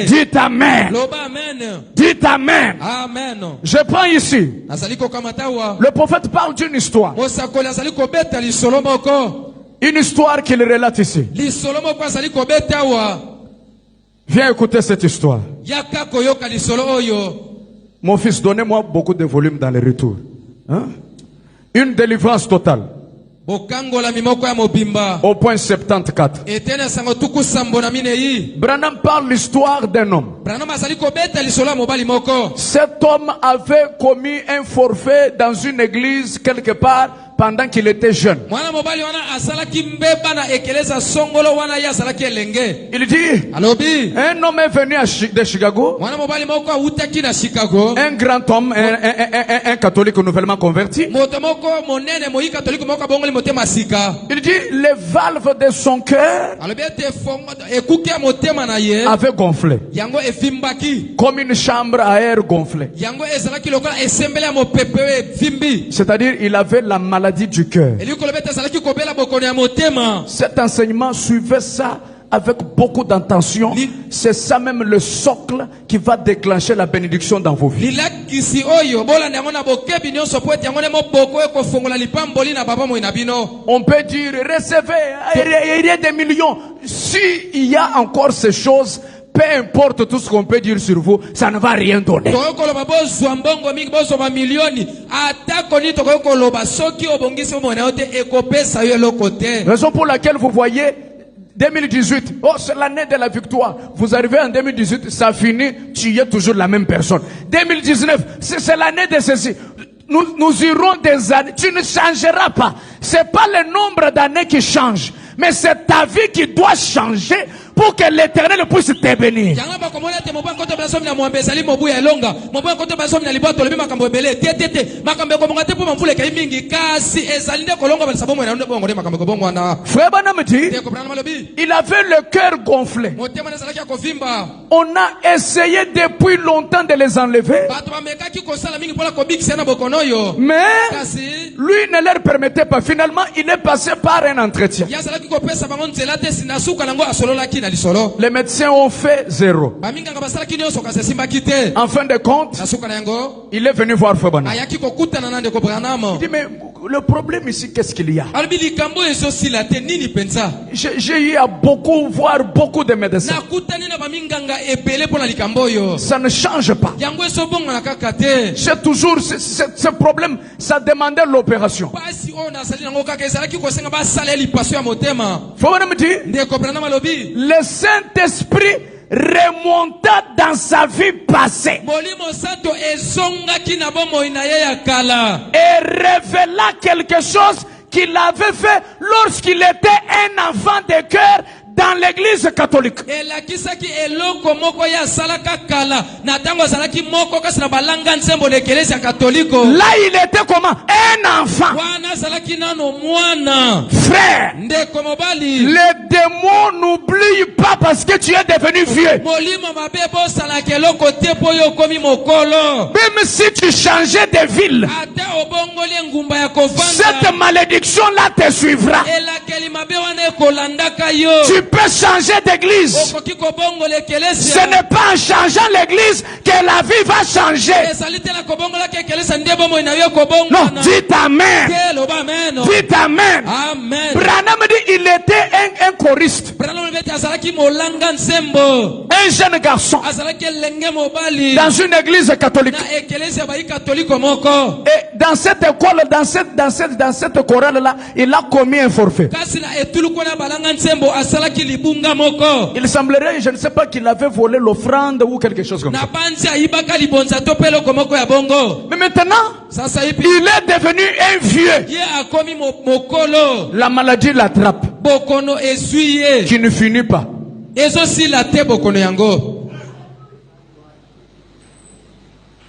Speaker 1: Dites amen. Dites amen. Je prends ici. Le prophète parle d'une histoire. Une histoire qu'il relate ici. Viens écouter cette histoire. Mon fils, donnez-moi beaucoup de volume dans les retours. Hein? Une délivrance totale. Au point 74. Branham parle l'histoire d'un homme. Cet homme avait commis un forfait dans une église quelque part pendant qu'il était jeune. Il dit, un homme est venu de Chicago, un grand homme, un catholique nouvellement converti. Il dit, les valves de son cœur avaient gonflé, comme une chambre à air gonflée. C'est-à-dire, il avait la maladie du cœur. Cet enseignement suivait ça avec beaucoup d'intention. C'est ça même le socle qui va déclencher la bénédiction dans vos vies. On peut dire, recevez, il y a des millions. S'il y a encore ces choses, peu importe tout ce qu'on peut dire sur vous, ça ne va rien donner. Raison pour laquelle vous voyez 2018, oh c'est l'année de la victoire. Vous arrivez en 2018, ça finit, tu es toujours la même personne. 2019, c'est l'année de ceci. Nous irons des années, tu ne changeras pas. C'est pas le nombre d'années qui change, mais c'est ta vie qui doit changer pour que l'Éternel puisse te bénir. Frère Branham dit, il avait le cœur gonflé. On a essayé depuis longtemps de les enlever, mais lui ne leur permettait pas. Finalement, il est passé par un entretien.
Speaker 2: na lisolo.
Speaker 1: Les médecins ont fait 0.
Speaker 2: Baminganga basalaki nyonso kasi simbaki te.
Speaker 1: En fin de compte,
Speaker 2: Na suka na yango,
Speaker 1: il est venu voir Frère Branham.
Speaker 2: ayaki kokutana na ndeko Branham.
Speaker 1: Il dit, mais le problème ici, qu'est-ce qu'il y a?
Speaker 2: Alobi likambo ezosila te nini penza.
Speaker 1: J'ai eu à voir beaucoup de médecins.
Speaker 2: Nakutani na baminganga ebele pona likambo yo.
Speaker 1: Ça ne change pas.
Speaker 2: Yango esobonga na kaka te.
Speaker 1: C'est toujours ce problème, ça demandait l'opération.
Speaker 2: Basi o nasali nango kaka ezalaki kosenga basala lipaso ya motema.
Speaker 1: Frère Branham dit,
Speaker 2: Ndeko Branham alobi,
Speaker 1: le Saint-Esprit remonta dans sa vie passée
Speaker 2: Molimo Santo ezongaki na bomoi na ye ya kala.
Speaker 1: et révéla quelque chose qu'il avait fait lorsqu'il était un enfant de cœur dans l'église catholique.
Speaker 2: Elakisaki eloko moko ya salaka kala na tango azalaki moko kasi na balanga nsembo na ekelesi ya katoliko.
Speaker 1: Là, il était comment? Un enfant.
Speaker 2: Wana azalaki nano mwana.
Speaker 1: Frère,
Speaker 2: Ndeko mobali.
Speaker 1: les démons n'oublient pas parce que tu es devenu vieux.
Speaker 2: Molimo mabe bosalaka eloko te po yo okomi mokolo.
Speaker 1: Même si tu changeais de ville,
Speaker 2: Ata obongoli ngumba ya kovanda.
Speaker 1: cette malédiction-là te suivra.
Speaker 2: Elakeli mabe wana ekolandaka yo.
Speaker 1: Tu peux changer d'église.
Speaker 2: Okoki kobongola ekelesi.
Speaker 1: Ce n'est pas en changeant l'église que la vie va changer.
Speaker 2: Ezali te na kobongola ke ekelesi nde bomoi na yo kobongana.
Speaker 1: Non, dites amen.
Speaker 2: Ke loba amen.
Speaker 1: Dites amen.
Speaker 2: Amen.
Speaker 1: Branham dit il était un choriste,
Speaker 2: Branham beti azalaki molanga nsembo.
Speaker 1: un jeune garçon
Speaker 2: Azalaki elenge mobali.
Speaker 1: dans une église catholique.
Speaker 2: Na ekelesi ya bai katoliko moko.
Speaker 1: Et dans cette école, dans cette chorale-là, il a commis un forfait.
Speaker 2: Kasi na etuluko na balanga nsembo asalaki libunga moko.
Speaker 1: Il semblerait, je ne sais pas, qu'il avait volé l'offrande ou quelque chose comme
Speaker 2: Na
Speaker 1: ça.
Speaker 2: banzi ayibaka libonza to pe eloko moko ya bongo.
Speaker 1: Mais maintenant,
Speaker 2: Sasa ipi
Speaker 1: il est devenu un vieux.
Speaker 2: ye akomi mokolo.
Speaker 1: La maladie l'attrape,
Speaker 2: Bokono esuye.
Speaker 1: qui ne finit pas.
Speaker 2: Ezosila te bokono yango.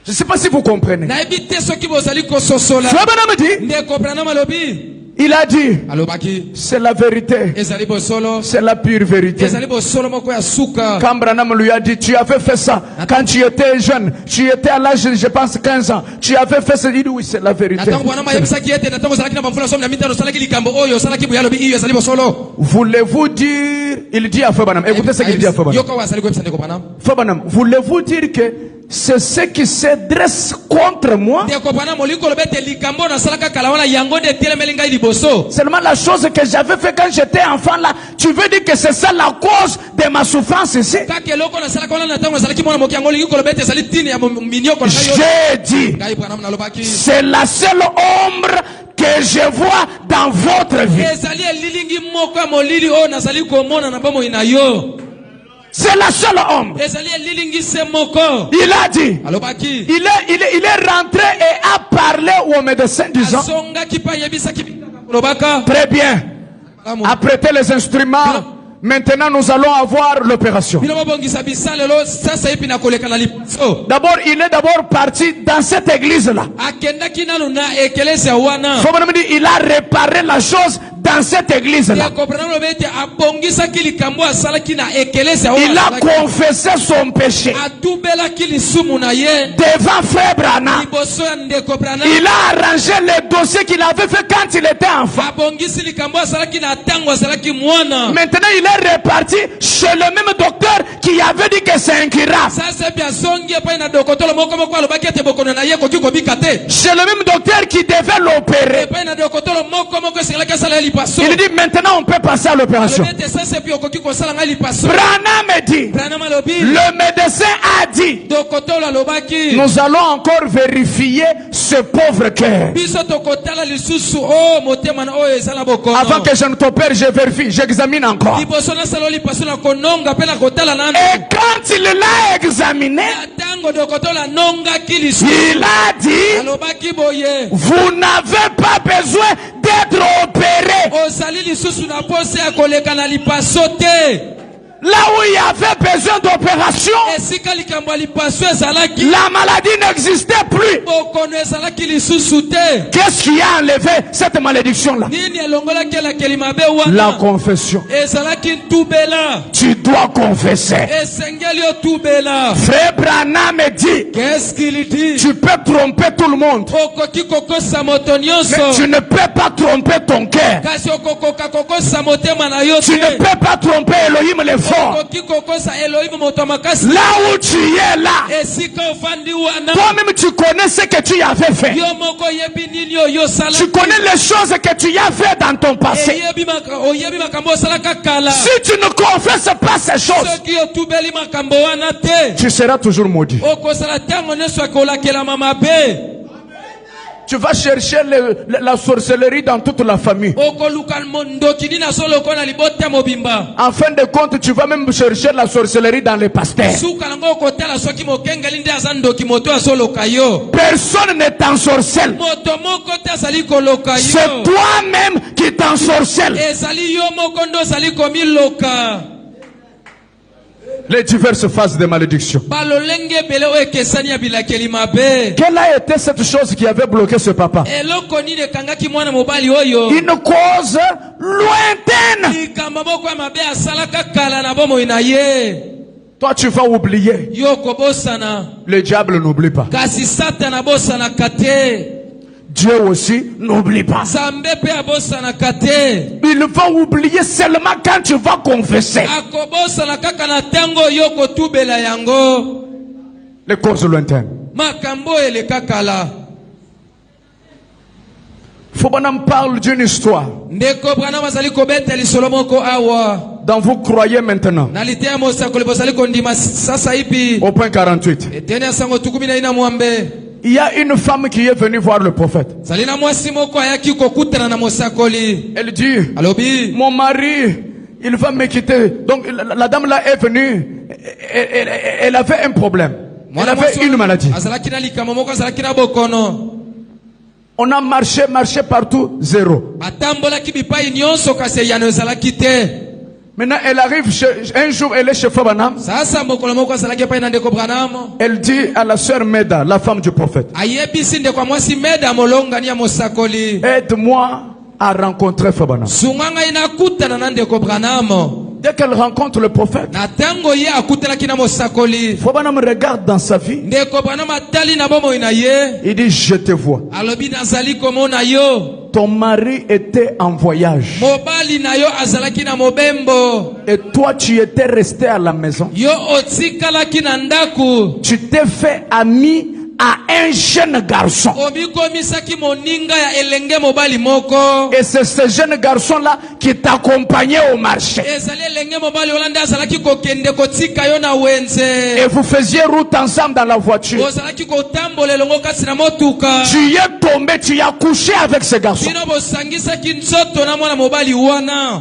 Speaker 1: Je ne sais pas si vous comprenez.
Speaker 2: Na ebite soki bozali kososola.
Speaker 1: Frère Branham dit,
Speaker 2: Ndeko Branham alobi.
Speaker 1: il a dit,
Speaker 2: Alobaki.
Speaker 1: c'est la vérité,
Speaker 2: Ezali bosolo.
Speaker 1: c'est la pure vérité.
Speaker 2: Ezali bosolo moko ya suka.
Speaker 1: Quand Branham lui a dit, tu avais fait ça quand tu étais jeune, tu étais à l'âge, je pense, 15 ans, tu avais fait ça, il dit oui, c'est la vérité.
Speaker 2: Natango bwana mayebisaki ete natango zalaki na bafuna somo na mitano salaki likambo oyo salaki buyalobi iyo ezali bosolo.
Speaker 1: Voulez-vous dire, il dit à Frère Branham, écoutez ce qu'il dit à Frère Branham.
Speaker 2: Yoko wa sali kwebisa ndeko Branham.
Speaker 1: Frère Branham, voulez-vous dire que c'est ce qui se dresse contre moi?
Speaker 2: Ndeko Branham oliko lobete likambo na salaka kala wana yango de telemeli ngai liboso.
Speaker 1: Seulement la chose que j'avais fait quand j'étais enfant là, tu veux dire que c'est ça la cause de ma souffrance ici?
Speaker 2: Kake loko na salaka wana natango salaki mwana moki yango liko lobete sali tini ya minyoko na yo.
Speaker 1: J'ai dit,
Speaker 2: Ngai Branham na lobaki.
Speaker 1: c'est la seule ombre que je vois dans votre vie.
Speaker 2: Ezali elilingi moko ya molili o nazali komona na bomo ina yo.
Speaker 1: C'est la seule ombre.
Speaker 2: Ezali elilingi se moko.
Speaker 1: Il a dit,
Speaker 2: Alobaki.
Speaker 1: il est rentré et a parlé au médecin disant,
Speaker 2: Asonga kipa yebisaki lobaka.
Speaker 1: très bien, apprêtez les instruments, maintenant nous allons avoir l'opération.
Speaker 2: D'abord,
Speaker 1: Il est d'abord parti dans cette église-là. Il a réparé la chose dans cette église-là. Il a confessé son péché devant Frère Branham. Il a arrangé les dossiers qu'il avait fait quand il était enfant. Maintenant, il est reparti chez le même docteur qui avait dit que c'est incurable. Chez le même docteur qui devait l'opérer. Il dit maintenant on peut passer à l'opération. Branham dit, le médecin a dit, nous allons encore vérifier ce pauvre cœur. Avant que je ne t'opère, je vérifie, j'examine encore. Et quand il l'a examiné, il a dit, vous n'avez pas besoin d'être opéré. Là où il y avait besoin d'opération, la maladie n'existait plus. Qu'est-ce qui a enlevé cette malédiction-là? La confession. Tu dois confesser. Frère Branham dit, tu peux tromper tout le monde, mais tu ne peux pas tromper ton cœur. Tu ne peux pas tromper Elohim les faux. fort. Là où tu es là, toi-même tu connais ce que tu avais fait. Tu connais les choses que tu as fait dans ton passé. Si tu ne confesses pas ces choses, tu seras toujours maudit. Tu vas chercher la sorcellerie dans toute la famille. En fin de compte, tu vas même chercher la sorcellerie dans les pasteurs. Personne ne t'ensorcelle. C'est toi-même qui t'ensorcelle. Les diverses phases de malédiction. Quelle a été cette chose qui avait bloqué ce papa? Une cause lointaine. Toi tu vas oublier. Le diable n'oublie pas. Dieu aussi n'oublie pas. Il va oublier seulement quand tu vas confesser. Les causes lointaines. Fobonam parle d'une histoire. Dont vous croyez maintenant. Au point 48. Il y a une femme qui est venue voir le prophète. Elle dit, mon mari, il va me quitter. Donc la dame là est venue. Elle avait un problème. Elle avait une maladie. On a marché partout, zéro. Maintenant, elle arrive un jour, elle est chez Fobanam. Elle dit à la sœur Meda, la femme du prophète, aide-moi à rencontrer Fobanam. Dès qu'elle rencontre le prophète, Fobanam regarde dans sa vie. Il dit, je te vois. Ton mari était en voyage. Et toi, tu étais resté à la maison. Tu t'es fait ami à un jeune garçon. Et c'est ce jeune garçon-là qui t'accompagnait au marché. Et vous faisiez route ensemble dans la voiture. Tu y es tombé, tu y as couché avec ce garçon.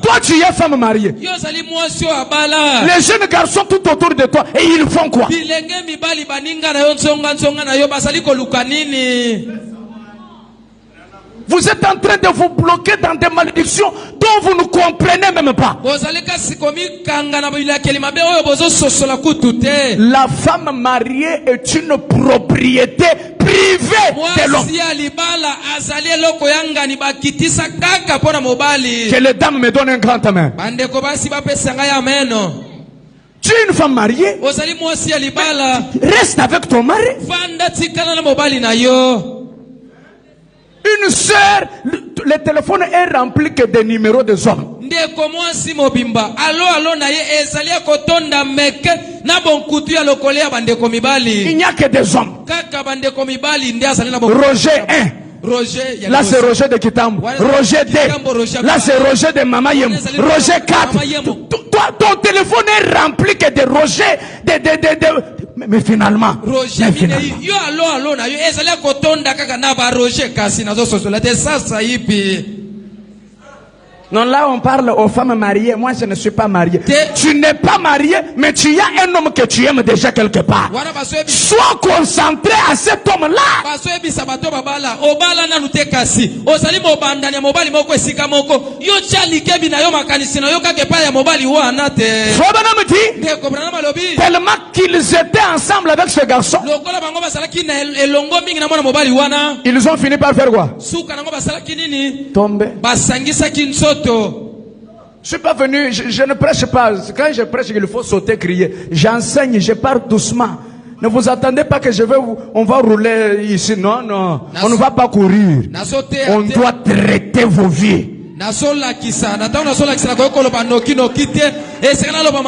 Speaker 1: Toi, tu y es femme mariée. Les jeunes garçons tout autour de toi, et ils font quoi? Vous êtes en train de vous bloquer dans des malédictions dont vous ne comprenez même pas. La femme mariée est une propriété privée de l'homme. Que les dames me donnent un grand amen. Tu es une femme mariée. Reste avec ton mari. Une sœur, le téléphone est rempli que des numéros des hommes. Il n'y a que des hommes. Roger 1. Là c'est Roger de Kitambo. Roger 2. Là c'est Roger de Mamayem. Roger 4. Toi, ton téléphone est rempli que de Roger. Mais finalement. Non, là on parle aux femmes mariées. Moi je ne suis pas marié. Tu n'es pas marié, mais tu as un homme que tu aimes déjà quelque part. Sois concentré à cet homme-là. Fobanam dit, tellement qu'ils étaient ensemble avec ce garçon, ils ont fini par faire quoi? Tomber. Je suis pas venu, je ne prêche pas. Quand je prêche, il faut sauter, crier. J'enseigne, je pars doucement. Ne vous attendez pas que on va rouler ici. Non, non. On ne va pas courir. On doit traiter vos vies.
Speaker 2: nasola kisa natanga nasola kisa ko koloba noki noki te esengena loba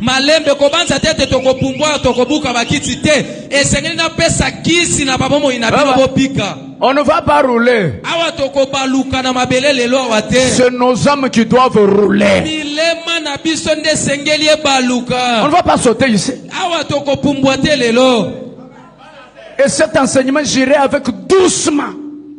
Speaker 2: malembe ko banza tete to ko pumbwa to ko buka bakiti te esengena na pesa kisi na babomo inabino bopika.
Speaker 1: On ne va pas rouler.
Speaker 2: Awa to ko baluka na mabele lelo awate.
Speaker 1: C'est nos âmes qui doivent rouler.
Speaker 2: Milema na biso nde sengeli baluka.
Speaker 1: On ne va pas sauter ici.
Speaker 2: Awa to ko pumbwa te lelo.
Speaker 1: Et cet enseignement, j'irai avec doucement.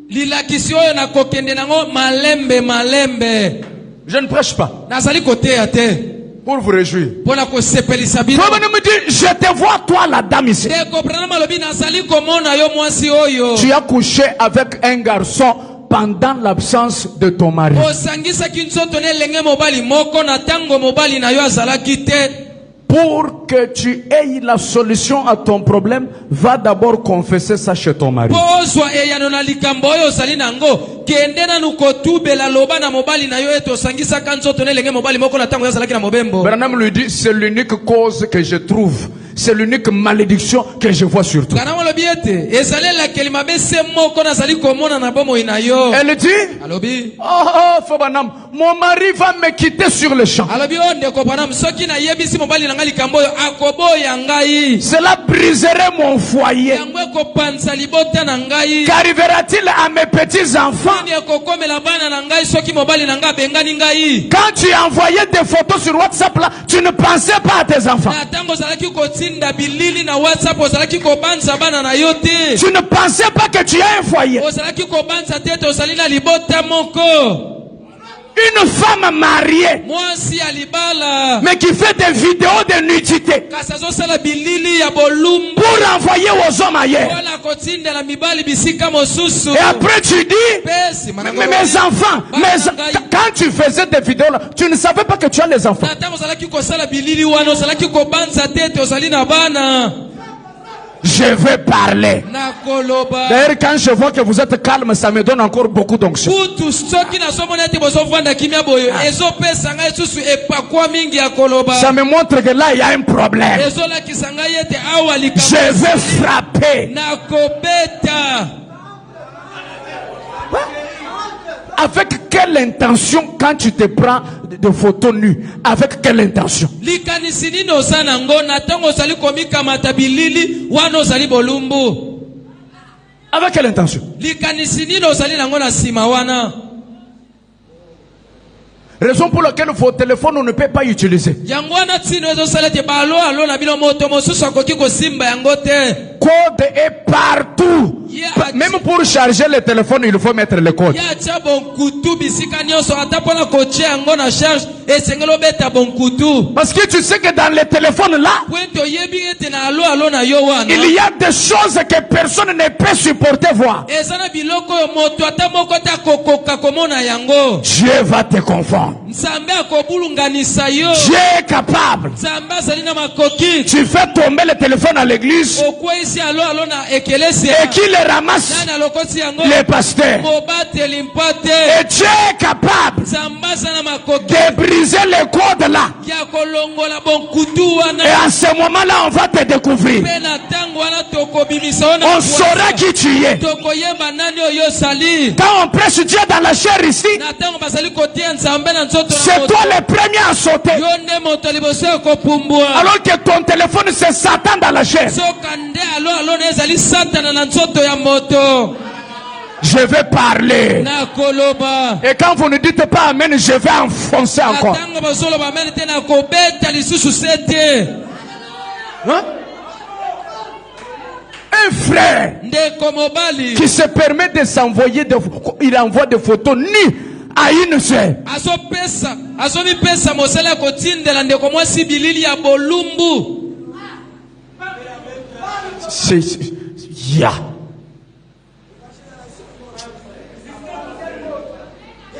Speaker 2: Lilakisi oyo na kokende nango malembe malembe.
Speaker 1: Je ne prêche pas.
Speaker 2: Nazali kote ate.
Speaker 1: Pour vous réjouir.
Speaker 2: Pona ko sepelisa bino.
Speaker 1: Toi me dit, je te vois toi la dame ici.
Speaker 2: Deko prana malobi nazali komona yo mwasi oyo.
Speaker 1: Tu as couché avec un garçon pendant l'absence de ton mari.
Speaker 2: Osangisa kinzoto ne lenge mobali moko na tango mobali na yo azalaki te.
Speaker 1: Pour que tu aies la solution à ton problème, va d'abord confesser ça chez ton mari.
Speaker 2: Pozwa eyano na likambo oyo osali nango kende nanu kotubela loba na mobali na yo eto osangisa kanzoto ne lenge mobali moko na tango yo azalaki na mobembo.
Speaker 1: Branham lui dit, c'est l'unique cause que je trouve. C'est l'unique malédiction que je vois sur toi.
Speaker 2: Elle
Speaker 1: dit, oh, Fobanam, mon mari va me quitter sur le champ. Cela briserait mon foyer. Qu'arrivera-t-il à mes petits-enfants? Quand tu envoyais des photos sur WhatsApp, là, tu ne pensais pas à tes enfants. Tu ne pensais pas que tu as un foyer. Une femme mariée, mais qui fait des vidéos de nudité pour envoyer aux hommes ailleurs. Et après tu dis, mais mes enfants, quand tu faisais des vidéos là, tu ne savais pas que tu as les enfants. Je vais parler. D'ailleurs, quand je vois que vous êtes calme, ça me donne encore beaucoup d'onction. Ça me montre que là, il y a un problème. Je vais frapper. Avec quelle intention quand tu te prends de photos nues? Avec quelle intention? Avec quelle intention? Raison pour laquelle vos téléphones on ne peut pas utiliser. Code est partout. Même pour charger le téléphone, il faut mettre le code. Parce que tu sais que dans les téléphones là, il y a des choses que personne ne peut supporter voir. Dieu va te confondre. Dieu est capable. Tu fais tomber le téléphone à l'église et qui le ramasse? Les pasteurs. Et Dieu est capable de briser les codes là. Et en ce moment là, on va te découvrir. On saura qui tu es. Quand on prêche Dieu dans la chair ici, c'est toi le premier à sauter. Alors que ton téléphone c'est Satan dans la chair. Je vais parler. Et quand vous ne dites pas amen, je vais enfoncer encore. Hein? Un frère qui se permet de s'envoyer, il envoie des photos nues à une sœur. C'est chiant.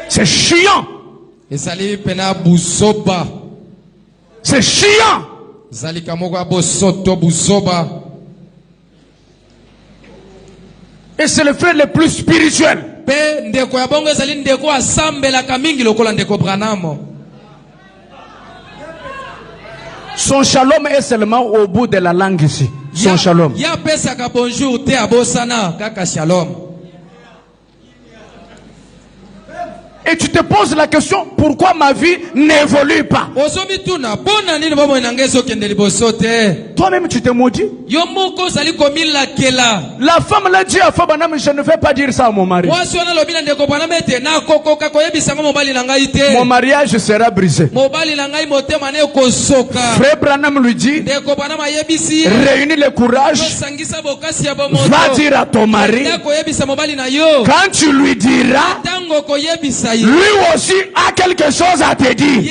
Speaker 1: C'est chiant. Et c'est le frère le plus spirituel. Son shalom est seulement au bout de la langue ici. Son shalom. Et tu te poses la question, pourquoi ma vie n'évolue pas? Toi-même tu te maudis. La femme l'a dit à Fabanam, je ne vais pas dire ça à mon mari. Mon mariage sera brisé. Frère Branham lui dit, réunis le courage, va dire à ton mari, quand tu lui diras, lui aussi a quelque chose à te dire.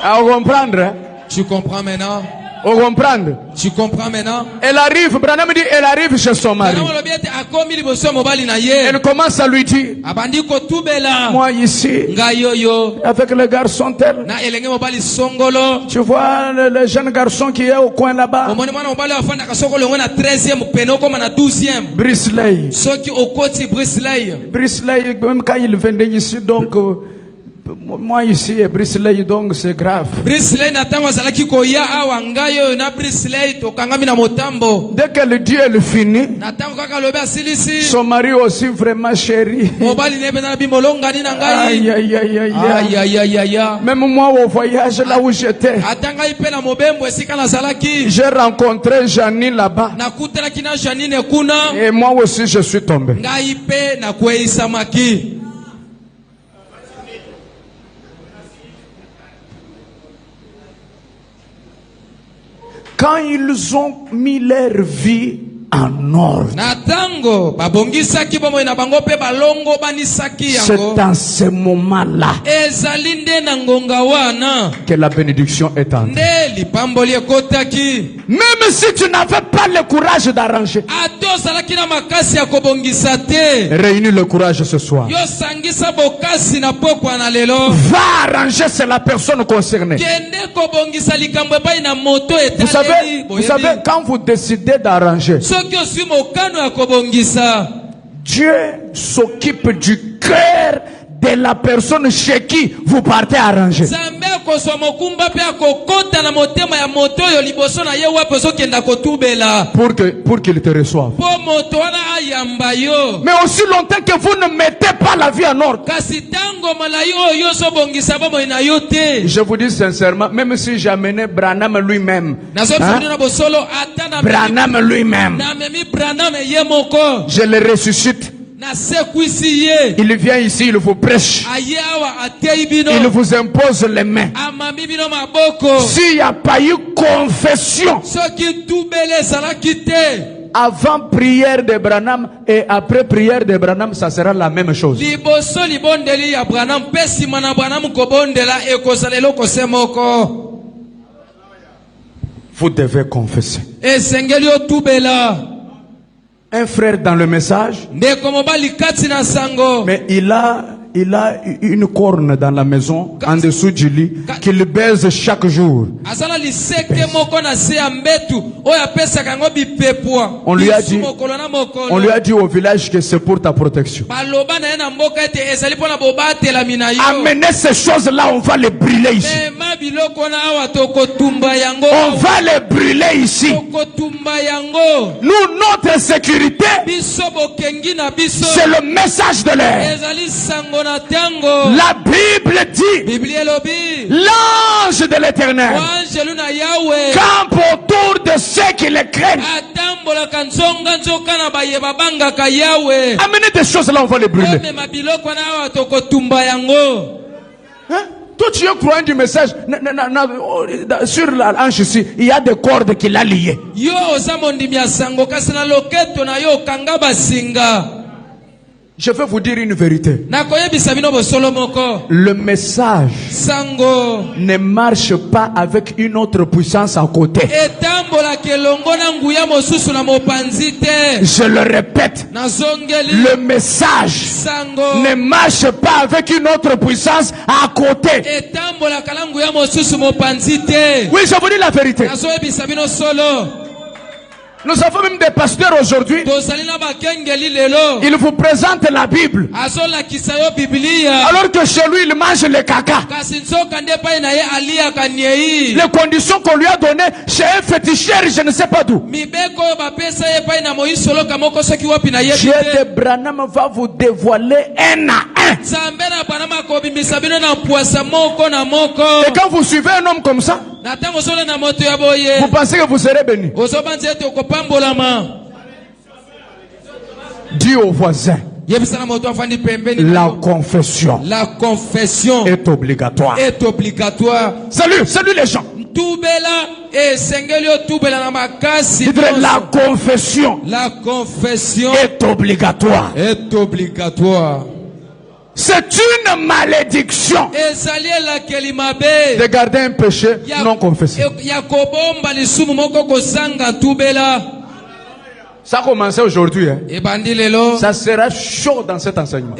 Speaker 1: À comprendre?
Speaker 2: Tu comprends maintenant?
Speaker 1: Au comprendre?
Speaker 2: Tu comprends maintenant?
Speaker 1: Elle arrive, Branham dit, elle arrive chez son mari. Elle commence à lui dire, moi ici, avec le garçon tel, tu vois le jeune garçon qui est au coin là-bas, Brisley, même quand il venait ici, donc moi ici et Brisley, donc c'est grave. Dès qu'elle dit, elle finit. Son mari aussi vraiment chéri. Aïe, aïe, aïe, aïe, aïe. Même moi au voyage là où j'étais, j'ai rencontré Janine là-bas. Et moi aussi je suis tombé. Quand ils ont mis leur vie en ordre, c'est dans ce moment-là que la bénédiction est entrée. Même si tu n'avais pas le courage d'arranger, réunis le courage ce soir. Va arranger, c'est la personne concernée. Vous savez, quand vous décidez d'arranger, Dieu s'occupe du cœur de la personne chez qui vous partez arranger. Pour qu'il te reçoive. Mais aussi longtemps que vous ne mettez pas la vie en ordre, je vous dis sincèrement, même si j'amenais Branham lui-même, Branham lui-même, je le ressuscite, il vient ici, il vous prêche, il vous impose les mains. S'il n'y a pas eu confession avant prière de Branham et après prière de Branham, ça sera la même chose. Vous devez confesser. Un frère dans le message, mais il a une corne dans la maison, en dessous du lit, qu'il baise chaque jour. On lui a dit au village que c'est pour ta protection. Amenez ces choses-là, on va les brûler ici. On va les brûler ici. Nous, notre sécurité, c'est le message de l'air. La Bible dit, l'ange de l'Éternel campe autour de ceux qui le craignent. Amenez des choses là, on va les brûler. Hein? Toi tu es croyant du message, sur l'ange ici, il y a des cordes qui l'a lié. Je vais vous dire une vérité. Le message ne marche pas avec une autre puissance à côté. Je le répète. Le message ne marche pas avec une autre puissance à côté. Oui, je vous dis la vérité. Nous avons même des pasteurs aujourd'hui. Ils vous présentent la Bible. Alors que chez lui, il mange le caca. Les conditions qu'on lui a données chez un féticheur, je ne sais pas d'où. Dieu de Branham va vous dévoiler un à un. Et quand vous suivez un homme comme ça, vous pensez que vous serez béni. Dis au voisin, la confession est obligatoire. Salut les gens. La confession est obligatoire. C'est une malédiction de garder un péché non confessé. Ça a commencé aujourd'hui. Ça sera chaud dans cet enseignement.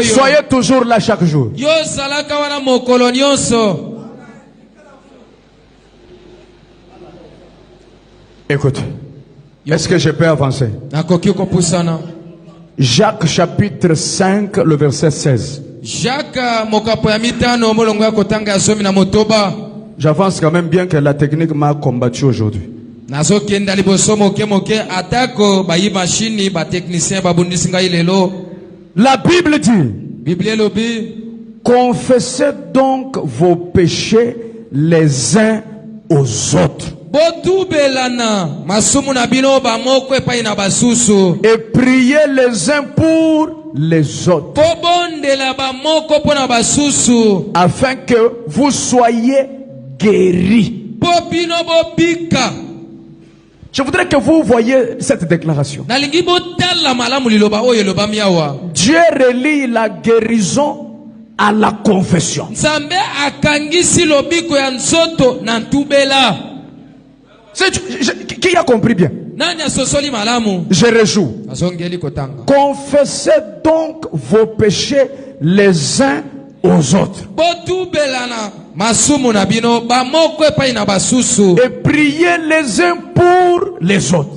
Speaker 1: Soyez toujours là chaque jour. Écoute, est-ce que je peux avancer? Jacques chapitre 5, le verset 16. J'avance quand même bien que la technique m'a combattu aujourd'hui. La Bible dit, confessez donc vos péchés les uns aux autres. Et priez les uns pour les autres, afin que vous soyez guéris. Je voudrais que vous voyiez cette déclaration. Dieu relie la guérison à la confession. Qui a compris bien? Je réjouis. Confessez donc vos péchés les uns aux autres. Et priez les uns pour les autres.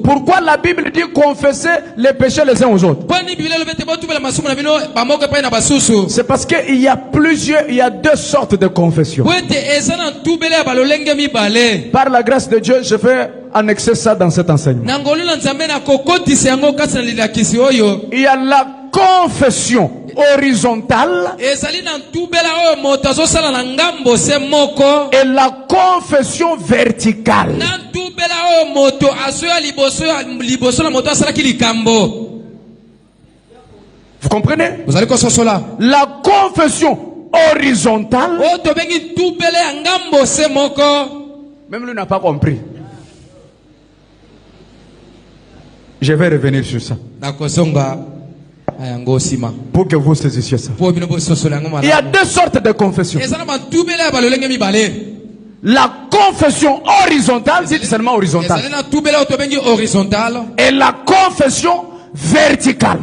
Speaker 1: Pourquoi la Bible dit confesser les péchés les uns aux autres? C'est parce qu'il y a deux sortes de confession. Par la grâce de Dieu, je vais annexer ça dans cet enseignement. Il y a la confession horizontale et la confession verticale. Vous comprenez? La confession horizontale, même lui n'a pas compris. Je vais revenir sur ça pour que vous saisissiez ça. Il y a deux sortes de confession. La confession horizontale, c'est seulement horizontale, et la confession verticale.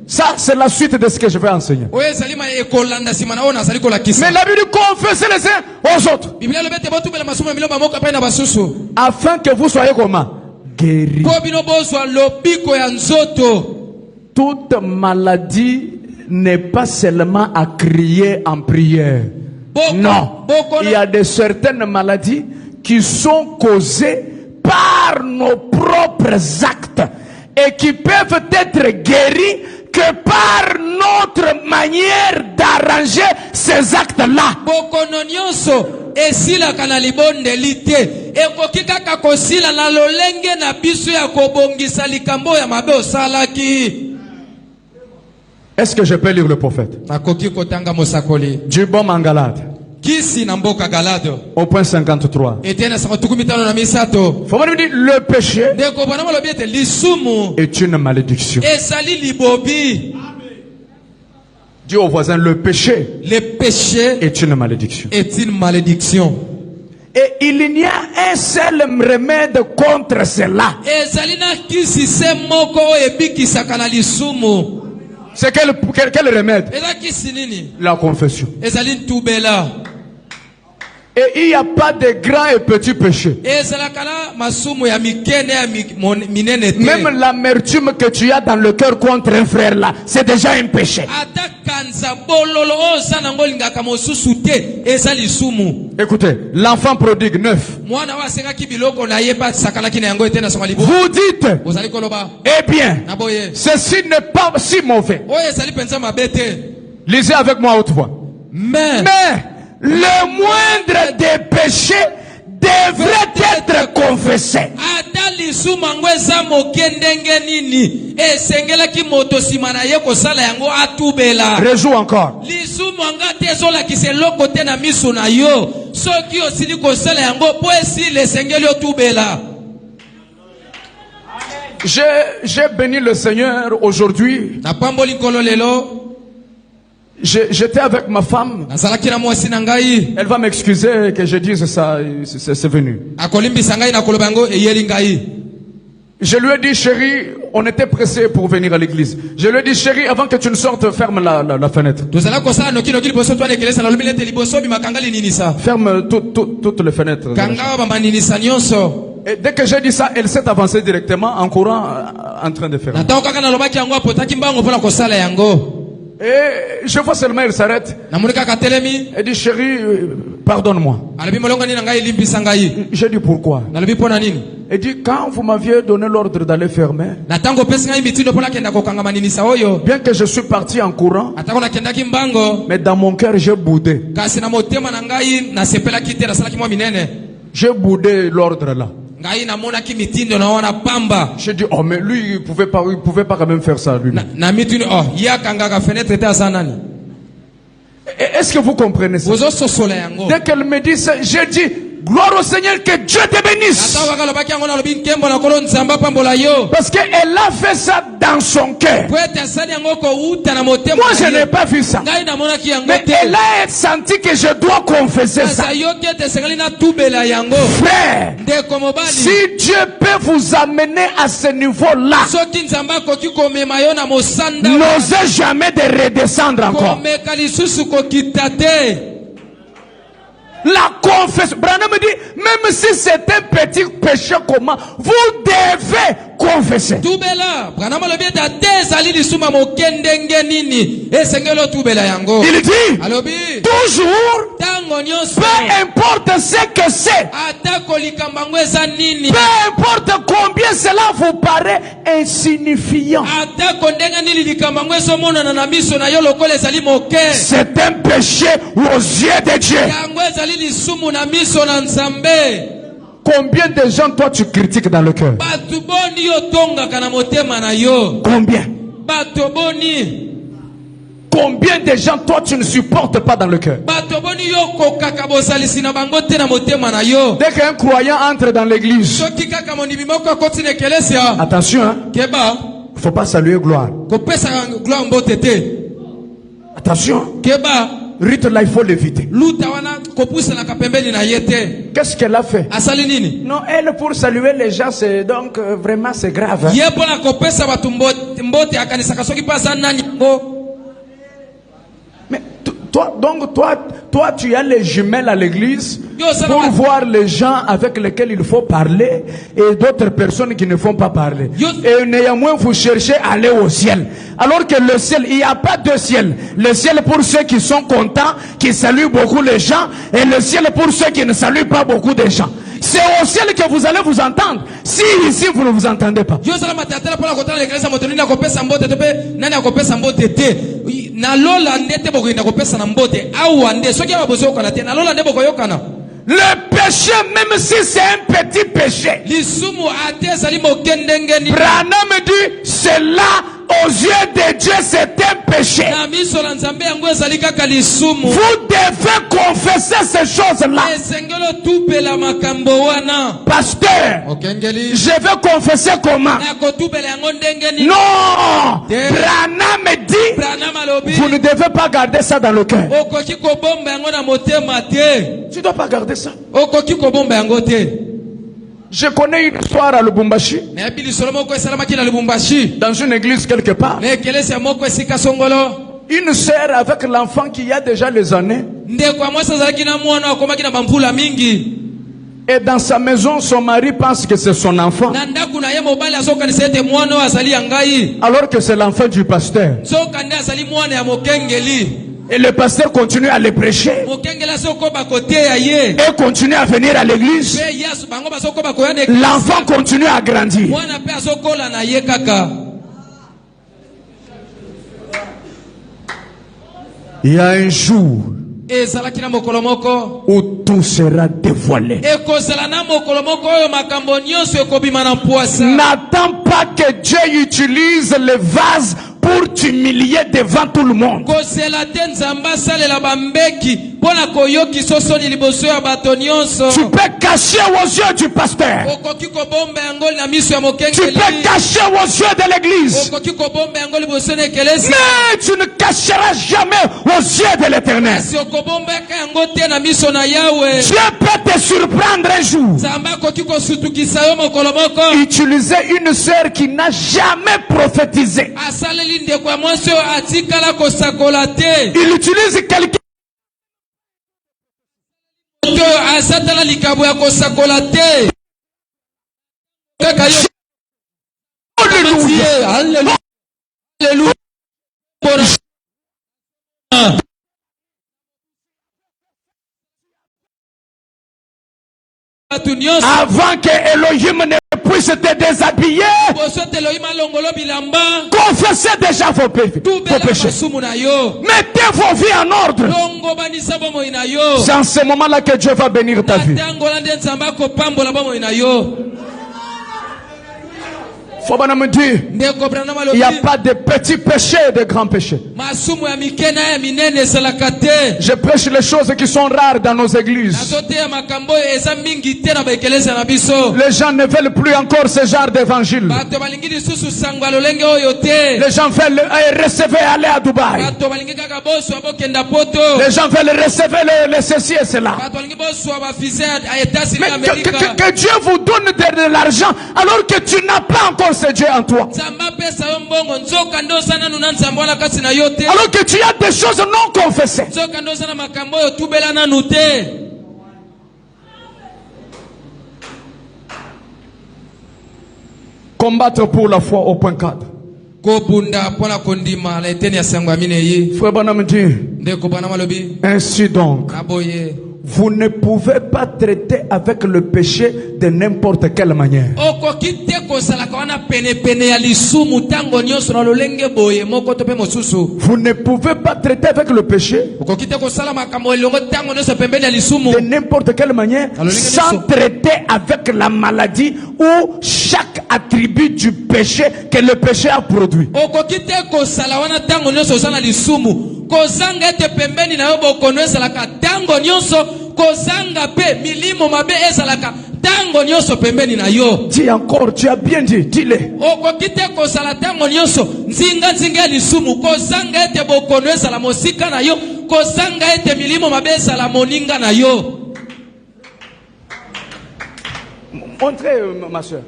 Speaker 1: Ça, c'est la suite de ce que je vais enseigner. Mais la Bible confesse les uns aux autres, afin que vous soyez comment? Guéris. Toute maladie n'est pas seulement à crier en prière. Non. Il y a de certaines maladies qui sont causées par nos propres actes et qui peuvent être guéris que par notre manière d'arranger ces actes-là. Est-ce que je peux lire le prophète? Du bon Mangalade. Au point 53. Le péché est une malédiction. Dis au voisin, le péché est une malédiction. Et il n'y a un seul remède contre cela. C'est quel remède? La confession. Et il n'y a pas de grands et petits péchés. Même l'amertume que tu as dans le cœur contre un frère là, c'est déjà un péché. Écoutez, l'enfant prodigue 9. Vous dites, eh bien, ceci n'est pas si mauvais. Lisez avec moi autrefois. Mais le moindre des péchés devrait être confessé. Rejoue encore. J'ai béni le Seigneur aujourd'hui. J'étais avec ma femme. Elle va m'excuser que je dise ça, c'est venu. Je lui ai dit, chérie, on était pressé pour venir à l'église. Je lui ai dit, chérie, avant que tu ne sortes, ferme la fenêtre. Ferme toutes les fenêtres. Et dès que j'ai dit ça, elle s'est avancée directement en courant, en train de faire. Et je vois seulement, elle s'arrête. Elle dit, chérie, pardonne-moi. J'ai dit, pourquoi? Elle dit, quand vous m'aviez donné l'ordre d'aller fermer, bien que je suis parti en courant, mais dans mon cœur, j'ai boudé. J'ai boudé l'ordre là. J'ai dit, oh, mais lui, il pouvait pas quand même faire ça, lui. Est-ce que vous comprenez ça? Dès qu'elle me dit ça, j'ai dit, gloire au Seigneur, que Dieu te bénisse. Parce qu'elle a fait ça dans son cœur. Moi, je n'ai pas vu ça. Mais elle a senti que je dois confesser ça. Frère, si Dieu peut vous amener à ce niveau-là, n'osez jamais de redescendre encore. La confession. Branham me dit, même si c'est un petit péché commun, vous devez confesser. Il dit, toujours, peu importe ce que c'est, peu importe combien cela vous paraît insignifiant, c'est un péché aux yeux de Dieu. Combien de gens toi tu critiques dans le cœur? Combien? Combien de gens toi tu ne supportes pas dans le cœur? Dès qu'un croyant entre dans l'église, attention, hein? Il ne faut pas saluer gloire. Attention. Rite là, il faut l'éviter. Qu'est-ce qu'elle a fait? Non, elle pour saluer les gens, c'est donc vraiment c'est grave. Hein? Mais toi, tu as les jumelles à l'église pour voir les gens avec lesquels il faut parler et d'autres personnes qui ne font pas parler. Et néanmoins, vous cherchez à aller au ciel. Alors que le ciel, il n'y a pas de ciel. Le ciel pour ceux qui sont contents, qui saluent beaucoup les gens, et le ciel pour ceux qui ne saluent pas beaucoup de gens. C'est au ciel que vous allez vous entendre. Si ici vous ne vous entendez pas. Le péché, même si c'est un petit péché, Branham me dit, c'est là aux yeux de Dieu, c'est un péché. Vous devez confesser ces choses-là. Pasteur, je vais confesser comment? Non, Branham me dit, vous ne devez pas garder ça dans le cœur. Tu ne dois pas garder ça. Je connais une histoire à Lubumbashi, dans une église quelque part. Une sœur avec l'enfant qui a déjà les années. Et dans sa maison, son mari pense que c'est son enfant, alors que c'est l'enfant du pasteur. Et le pasteur continue à les prêcher et continue à venir à l'église. L'enfant continue à grandir. Il y a un jour où tout sera dévoilé. N'attends pas que Dieu utilise les vases pour t'humilier devant tout le monde. Tu peux cacher aux yeux du pasteur. Tu peux cacher aux yeux de l'église. Mais tu ne cacheras jamais aux yeux de l'Éternel. Dieu peut te surprendre un jour. Utiliser une sœur qui n'a jamais prophétisé. Il utilise quelqu'un. Alléluia. Avant que Elohim ne puisse te déshabiller, confessez déjà vos péchés. Mettez vos vies en ordre. C'est en ce moment-là que Dieu va bénir ta vie. Faut bien me dire, il n'y a pas de petits péchés et de grands péchés. Je prêche les choses qui sont rares dans nos églises. Les gens ne veulent plus encore ce genre d'évangile. Les gens veulent recevoir aller à Dubaï. Les gens veulent recevoir le ceci et cela. Mais que Dieu vous donne de l'argent alors que tu n'as pas encore ce Dieu en toi. Alors que tu as des choses non confessées. Combattre pour la foi au point 4. Frère Branham dit, ainsi donc, vous ne pouvez pas traiter avec le péché de n'importe quelle manière. Vous ne pouvez pas traiter avec le péché de n'importe quelle manière sans traiter avec la maladie ou chaque attribut du péché que le péché a produit. Kozanga te pembeni na yo bokono ezalaka tango nyonso kozanga pe milimo mabe ezalaka tango nyonso pembeni na yo. Dis encore, tu as bien dit, dis-le. Okokite kozala tango nyonso nzinga nzinga lisumu kozanga ete bokono ezala mosika na yo kozanga ete milimo mabe ezala moninga na yo. Entrez ma soeur.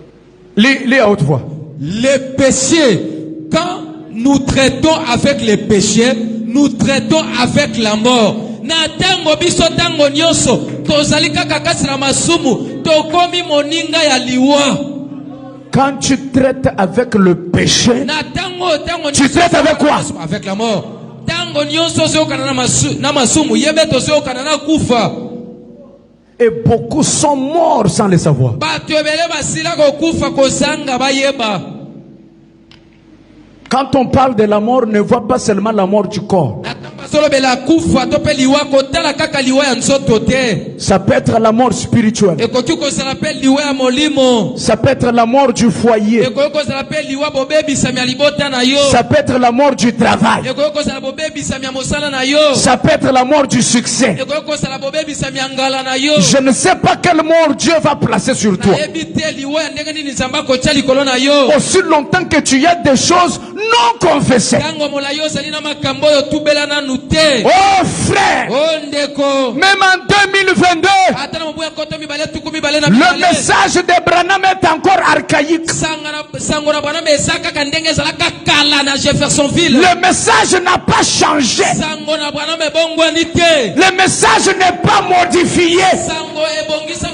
Speaker 1: Lis à haute voix. Les péchés, quand nous traitons avec les péchés, nous traitons avec la mort. Na tango biso tango nyonso tozali kaka kasi na masumu tokomi moninga ya liwa. Quand tu traites avec le péché, tu traites avec quoi? Avec la mort. Tango nyonso se okana na masumu yebe to se okana na kufa. Et beaucoup sont morts sans le savoir. Bato ebele basila ko kufa ko sanga bayeba. Quand on parle de la mort, ne vois pas seulement la mort du corps. Ça peut être la mort spirituelle. Ça peut être la mort du foyer. Ça peut être la mort du travail. Ça peut être la mort du succès. Je ne sais pas quelle mort Dieu va placer sur toi. Aussi longtemps que tu as des choses non confessées.
Speaker 2: te.
Speaker 1: Oh frère,
Speaker 2: Oh ndeko.
Speaker 1: même en 2022,
Speaker 2: Ata na mabu ya koto mibale tuku mibale na
Speaker 1: le
Speaker 2: mibale.
Speaker 1: message de Branham est encore archaïque.
Speaker 2: Sango na Branham ezaka kandenge ezalaka kala na Jeffersonville.
Speaker 1: Le message n'a pas changé.
Speaker 2: Sango na Branham ebongwani te.
Speaker 1: Le message n'est pas modifié.
Speaker 2: Sango ebongisa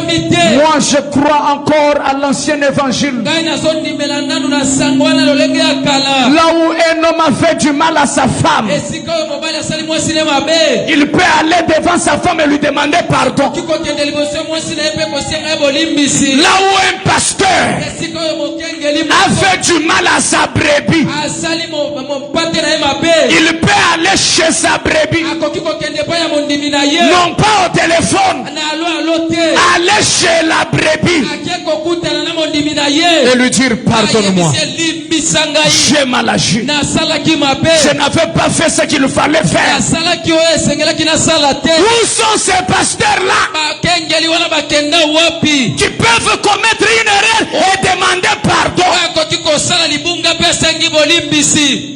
Speaker 2: te.
Speaker 1: Moi, je crois encore à l'ancien évangile.
Speaker 2: Ngai nazondimela nanu na sango wana lolenge ya kala.
Speaker 1: Là où un homme a fait du mal à sa femme,
Speaker 2: Esika oyo mobali asali mwasi ne mabe.
Speaker 1: il peut aller devant sa femme et lui demander pardon.
Speaker 2: Kikokende liboso ya mwasi na ye mpe kosenga ye bolimbisi.
Speaker 1: Là où un pasteur
Speaker 2: Esika oyo mokengeli
Speaker 1: a fait du mal à sa brebis,
Speaker 2: asali mopate na ye mabe.
Speaker 1: il peut aller chez sa brebis,
Speaker 2: Akoki kokende epai ya mondimi na ye.
Speaker 1: non pas au téléphone,
Speaker 2: Na alo te.
Speaker 1: aller chez la brebis
Speaker 2: Ake kokutana na mondimi na ye.
Speaker 1: et lui dire pardonne-moi,
Speaker 2: Limbisa ngai.
Speaker 1: j'ai mal agi,
Speaker 2: Nasalaki mabe.
Speaker 1: je n'avais pas fait ce qu'il fallait faire.
Speaker 2: Nasalaki oyo esengelaki nasala te.
Speaker 1: Où sont ces pasteurs-là
Speaker 2: Bakengeli wana bakenda wapi?
Speaker 1: qui peuvent commettre une erreur et demander pardon?
Speaker 2: Akoki kosala libunga mpe asengi bolimbisi.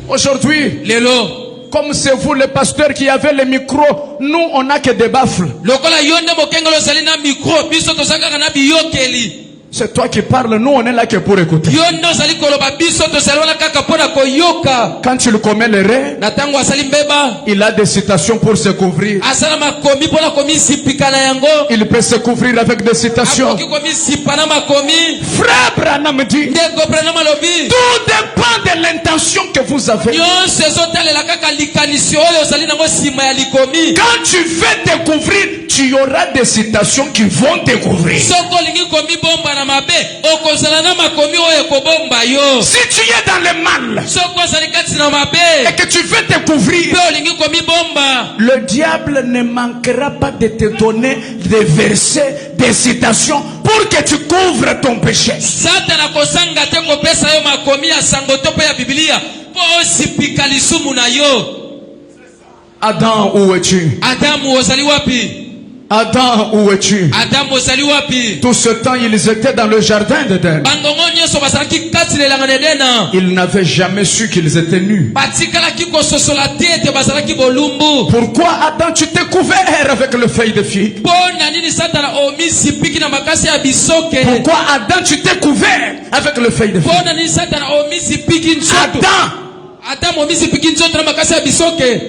Speaker 1: Aujourd'hui,
Speaker 2: Lelo.
Speaker 1: comme c'est vous les pasteurs qui avez le micro, nous on n'a que des baffles.
Speaker 2: Lokola yonde mokengelo sali na micro biso tozanga na biyokeli.
Speaker 1: C'est toi qui parles, nous on est là que pour écouter.
Speaker 2: Yonde sali koloba biso tozali wana kaka pona koyoka.
Speaker 1: Quand il commet l'erreur,
Speaker 2: Na tango asali mbeba.
Speaker 1: il a des citations pour se couvrir.
Speaker 2: Asala makomi pona komi sipikana yango.
Speaker 1: Il peut se couvrir avec des citations.
Speaker 2: Akoki komi sipana makomi.
Speaker 1: Frère Branham dit,
Speaker 2: Ndeko Branham alobi.
Speaker 1: tout dépend de l'intention que vous avez.
Speaker 2: Nyonso ezotalela kaka likanisi oyo ozali nango nsima ya likomi.
Speaker 1: Quand tu veux te couvrir, tu auras des citations qui vont te couvrir.
Speaker 2: Soko olingi komi bomba na mabe okozala na makomi oyo ekobomba yo.
Speaker 1: Si tu es dans le mal
Speaker 2: Soko ozali kati na
Speaker 1: et
Speaker 2: mabe
Speaker 1: que tu veux te couvrir,
Speaker 2: mpe olingi komi bomba.
Speaker 1: le diable ne manquera pas de te donner des versets, des citations pour que tu couvres ton péché.
Speaker 2: Satana kosanga te kopesa yo makomi ya sango to mpe ya Biblia mpo osipika lisumu na yo.
Speaker 1: Adam, où es-tu?
Speaker 2: Adamu ozali wapi?
Speaker 1: Adam, où es-tu?
Speaker 2: Adamu ozali wapi?
Speaker 1: Tout ce temps, ils étaient dans le jardin d'Éden.
Speaker 2: Bangongo nyonso bazalaki kati na elanga na Edena.
Speaker 1: Ils n'avaient jamais su qu'ils étaient nus.
Speaker 2: Batikalaki kososola te ete bazalaki bolumbu.
Speaker 1: Pourquoi Adam, tu t'es couvert avec le feuille de figue?
Speaker 2: Mpo na nini Satana omisipiki na makasi ya bisoke?
Speaker 1: Pourquoi Adam, tu t'es couvert avec le feuille de
Speaker 2: Mpo
Speaker 1: figue?
Speaker 2: na nini Satana omisipiki nzoto?
Speaker 1: Adam,
Speaker 2: Adamu omisipiki nzoto na makasi ya bisoke.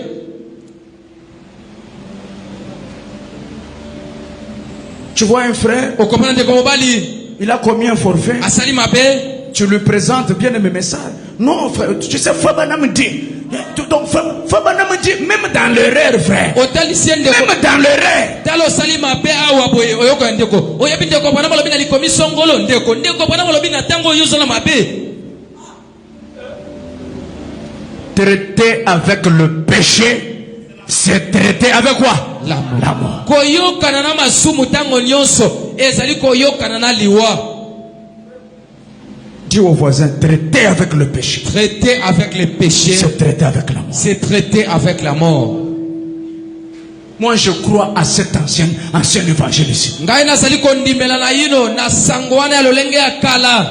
Speaker 1: tu vois un frère,
Speaker 2: Okomana ndeko mobali
Speaker 1: il a commis un forfait.
Speaker 2: asali mabe.
Speaker 1: Tu lui présentes bien mes messages. Non, frère, tu sais, Fabana me dit. Donc, Fabana me dit, même dans l'erreur, frère.
Speaker 2: Otalisi ndeko.
Speaker 1: Même dans l'erreur.
Speaker 2: Talo sali mabe awa boye oyoko ndeko. Oyebi ndeko bana malobi na likomi songolo ndeko. Ndeko bana malobi na tango yozo na mabe.
Speaker 1: Traiter avec le péché, c'est traiter avec quoi? L'amour.
Speaker 2: Koyokana na masumu tango nyonso ezali koyokana na liwa.
Speaker 1: Dis au voisin, traiter avec le péché,
Speaker 2: Traiter avec les péchés,
Speaker 1: c'est traiter avec l'amour.
Speaker 2: c'est traiter avec la mort.
Speaker 1: Moi, je crois à cet ancien évangile ici.
Speaker 2: Ngai nazali kondimela na yino na sango wana ya lolenge ya kala.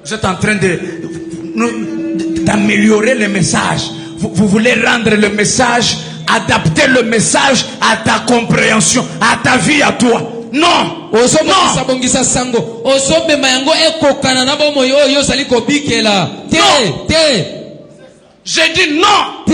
Speaker 1: Vous êtes en train d'améliorer le message. Vous voulez rendre le message, adapter le message à ta compréhension, à ta vie, à toi. Non,
Speaker 2: Ozobongisa bongisa sango. Ozobema yango ekokana na bomo yo yo zali kobikela. Te.
Speaker 1: j'ai dit non.
Speaker 2: Te.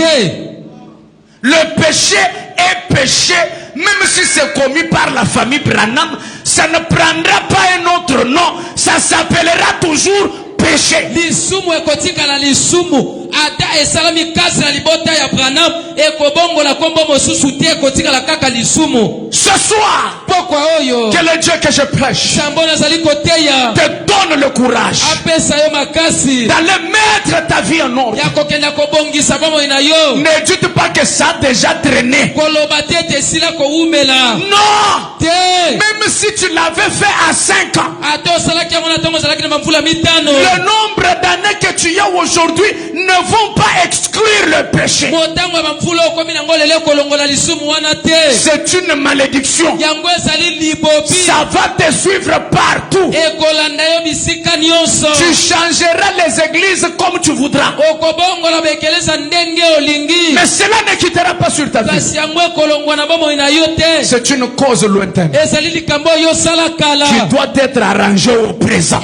Speaker 1: Le péché est péché, même si c'est commis par la famille Branham, ça ne prendra pas un autre nom, ça s'appellera toujours péché.
Speaker 2: Lisumu ekotikala lisumu. Ata esalami kasi na libota ya Branham ekobongola kombo mosusu te ekotikala kaka lisumu.
Speaker 1: Ce soir,
Speaker 2: Pokwa oyo
Speaker 1: que le Dieu que je prêche
Speaker 2: sambo nazali koteya
Speaker 1: te donne le courage
Speaker 2: apesa yo makasi
Speaker 1: d'aller mettre ta vie en ordre.
Speaker 2: ya kokenda kobongisa bomoi na yo.
Speaker 1: Ne dites pas que ça a déjà traîné.
Speaker 2: Koloba te ete esila koumela
Speaker 1: Non,
Speaker 2: te.
Speaker 1: même si tu l'avais fait à 5 ans,
Speaker 2: Ata osalaki yango na ntongo ozalaki na bamvula mitano.
Speaker 1: le nombre d'années que tu as aujourd'hui ne vont pas exclure le péché. C'est une malédiction. Ça va te suivre partout. Tu changeras les églises comme tu voudras. Mais cela ne quittera pas sur ta vie. C'est une cause lointaine qui doit être arrangée au présent.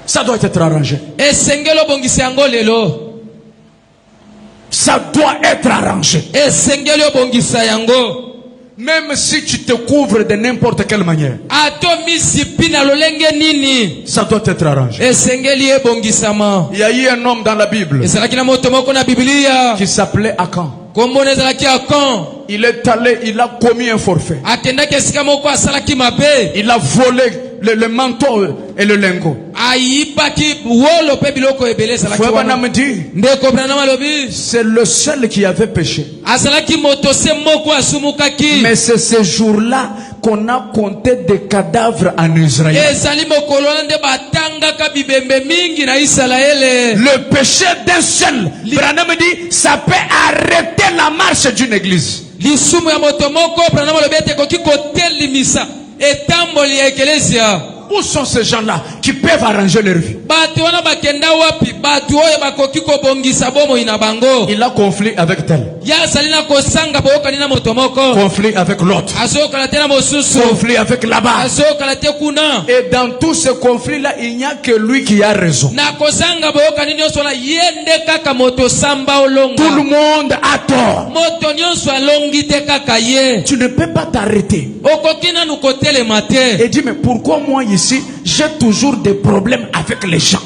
Speaker 1: Ça doit être arrangé. Ça doit être arrangé. Même si tu te couvres de n'importe quelle manière, ça doit être arrangé. Il y a eu un homme dans la Bible qui s'appelait Akan. Il est allé, il a commis un forfait. Il a volé le manteau et le lingot. C'est le seul qui avait péché. Mais c'est ce jour-là qu'on a compté des cadavres en Israël. Le péché d'un seul, Branham dit, ça peut arrêter la marche d'une église. Où sont ces gens-là qui peuvent arranger leur vie? Il a conflit avec tel, conflit avec l'autre, conflit avec là-bas. Et dans tous ces conflits-là, il n'y a que lui qui a raison. Tout le monde a tort. Tu ne peux pas t'arrêter et dire, mais pourquoi moi ici j'ai toujours des problèmes avec les gens?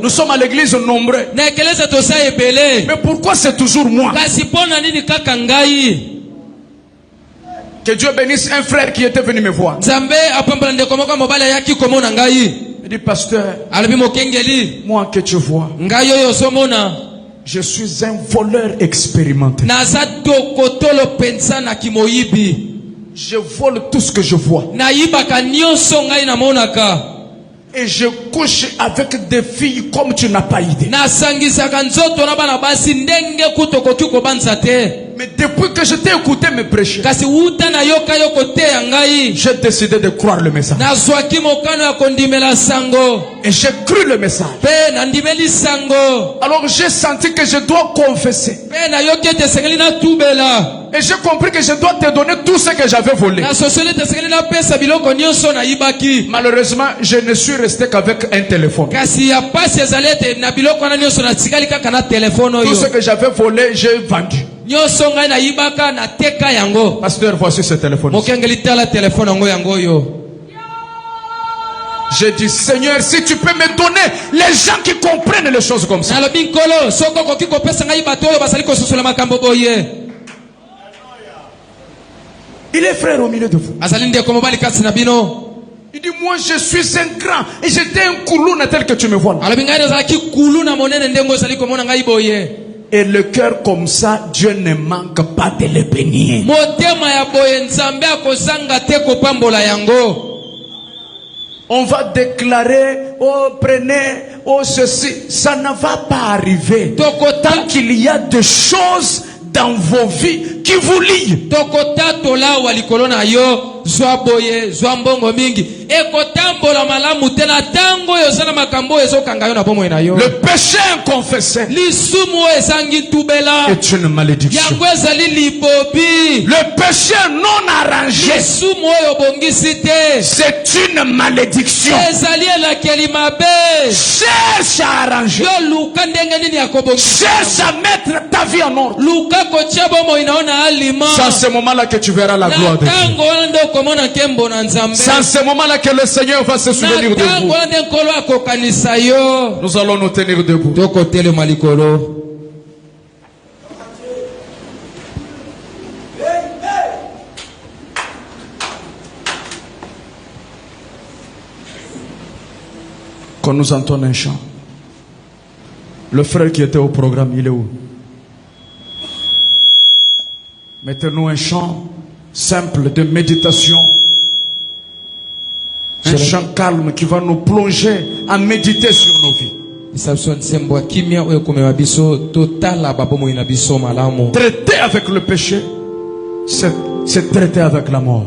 Speaker 1: Nous sommes à l'église nombreux, mais pourquoi c'est toujours moi? Que Dieu bénisse un frère qui était venu me voir. Il dit, pasteur, moi que tu vois, je suis un voleur expérimenté. Je vole tout ce que je vois. Et je couche avec des filles comme tu n'as pas idée. Mais depuis que je t'ai écouté me prêcher, j'ai décidé de croire le message. Et j'ai cru le message. Alors j'ai senti que je dois confesser. Et j'ai compris que je dois te donner tout ce que j'avais volé. Malheureusement, je ne suis resté qu'avec un téléphone. Tout ce que j'avais volé, j'ai vendu. Pasteur, voici ce téléphone. J'ai dit, Seigneur, si tu peux me donner les gens qui comprennent les choses comme ça. Il est frère au milieu de vous. Il dit, moi je suis un grand et j'étais un koulouna tel que tu me vois là. Et le cœur comme ça, Dieu ne manque pas de le bénir. On va déclarer, oh prenez, oh ceci. Ça ne va pas arriver. Tant qu'il y a des choses dans vos vies qui vous lient. Le péché inconfessé est une malédiction. Le péché non arrangé, c'est une malédiction. Cherche à arranger. Cherche à mettre ta vie en ordre. C'est à ce moment-là que tu verras la gloire de Dieu. C'est à ce moment-là que le Seigneur va se souvenir de vous. Nous allons nous tenir debout. Quand nous entendons un chant, le frère qui était au programme, il est où? Mettez-nous un chant simple de méditation Un chant calme qui va nous plonger à méditer sur nos vies. Traiter avec le péché, c'est traiter avec la mort.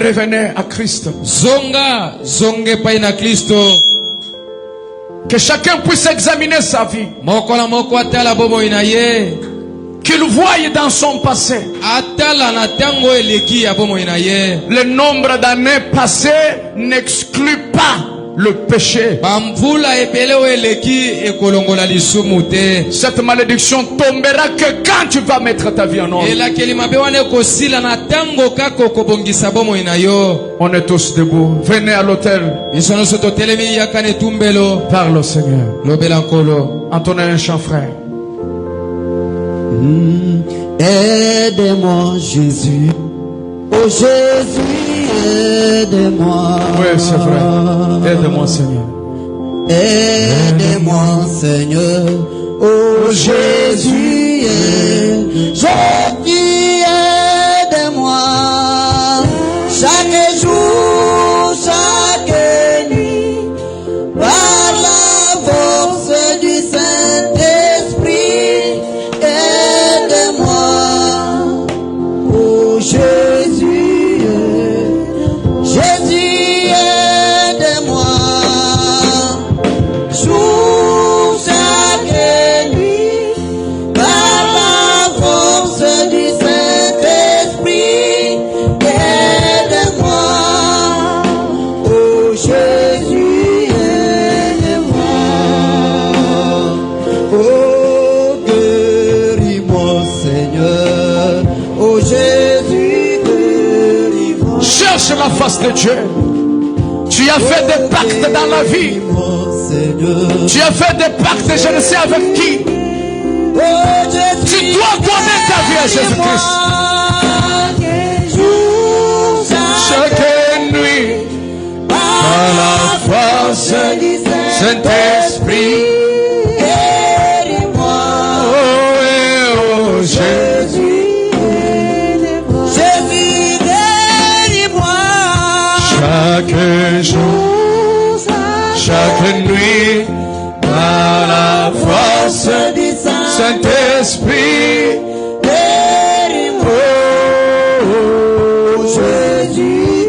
Speaker 1: Revenez à Christ. Que chacun puisse examiner sa vie. Qu'il voie dans son passé le nombre d'années passées n'exclut pas le péché. Cette malédiction tombera que quand tu vas mettre ta vie en ordre. On est tous debout. Venez à l'autel. Parle au Seigneur. Entonnez un chant, frère.
Speaker 3: Aide-moi, Jésus. Oh Jésus, aide-moi.
Speaker 1: Oui, c'est vrai. Aide-moi, Seigneur.
Speaker 3: Aide-moi, Seigneur. Oh Jésus, Jésus, aide-moi. Chaque jour, chaque nuit, par la force du Saint-Esprit, aide-moi. Oh Jésus, Jésus, aide-moi. Jour, chaque nuit, par la force du Saint-Esprit, aide-moi. Oh Jésus, aide-moi. Oh, guéris-moi, Seigneur. Oh Jésus, guéris-moi.
Speaker 1: Cherche la face de Dieu. Tu as fait des pactes dans la vie. Tu as fait des pactes, je ne sais avec qui. Tu dois donner ta vie à Jésus-Christ. Chaque nuit, par la force du Saint-Esprit. Oh, Jésus.
Speaker 3: Jésus, guéris-moi.
Speaker 1: Chaque jour, chaque nuit, par la force
Speaker 3: du
Speaker 1: Saint-Esprit.
Speaker 3: guéris-moi. Oh Jésus,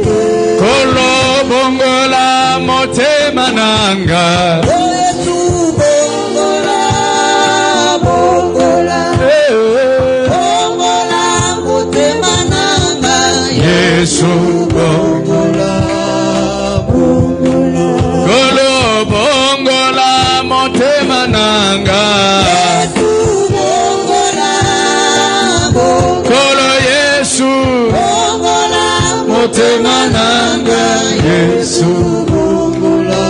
Speaker 1: Kolo bongola mote mananga.
Speaker 3: oh Jésus, bongola, bongola, bongola, motema nanga.
Speaker 1: Yesu
Speaker 3: Bongola, bongola,
Speaker 1: Kolo bongola mote mananga.
Speaker 3: Jésus, bongola, bongola,
Speaker 1: Kolo Yesu
Speaker 3: bongola,
Speaker 1: mote mananga. Yesu
Speaker 3: bongola,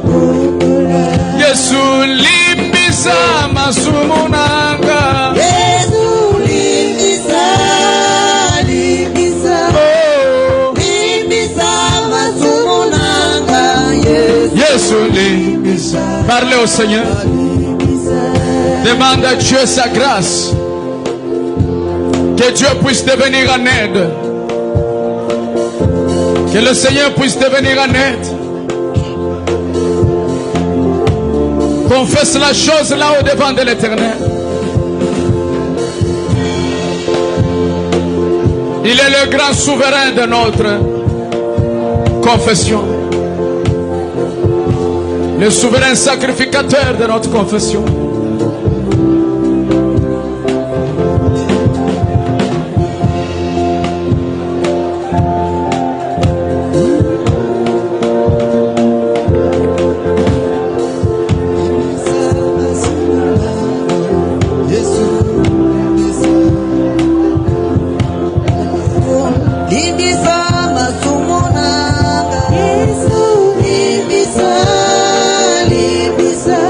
Speaker 3: bongola.
Speaker 1: Yesu limbisa masumunanga.
Speaker 3: Jésus, limbisa, limbisa,
Speaker 1: Oh,
Speaker 3: limbisa, masumunanga.
Speaker 1: Yesu limbisa. Parlez au Seigneur. Demande à Dieu sa grâce. Que Dieu puisse devenir en aide. Que le Seigneur puisse devenir en aide. Confesse la chose là au devant de l'Éternel. Il est le grand souverain de notre confession. Le souverain sacrificateur de notre confession.
Speaker 3: Limbisa, masumunanga. Limbisa, limbisa,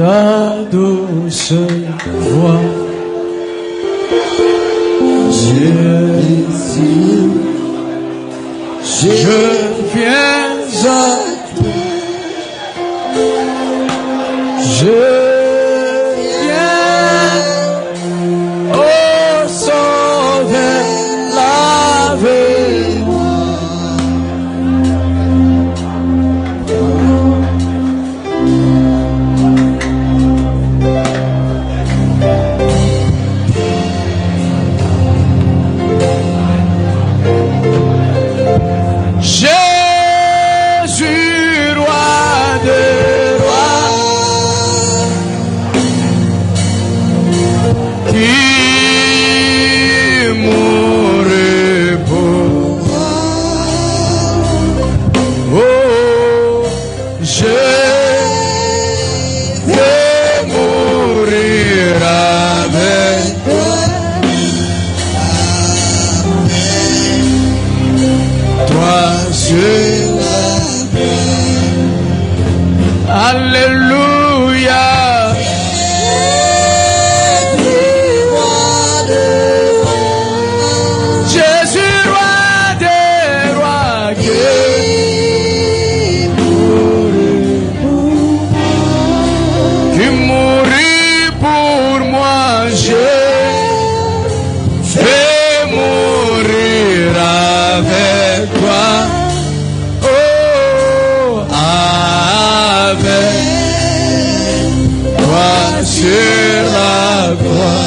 Speaker 1: ta douce voix. Jésus, je viens à toi. Je viens, oh Sauveur, lavez-moi. Jésus, roi des rois, qui mourut pour moi. Oh, je vais mourir avec toi sur la terre. Alléluia. Jésus, roi des rois, qui mourut pour moi, je vais mourir avec toi. Oh, avec toi sur la croix.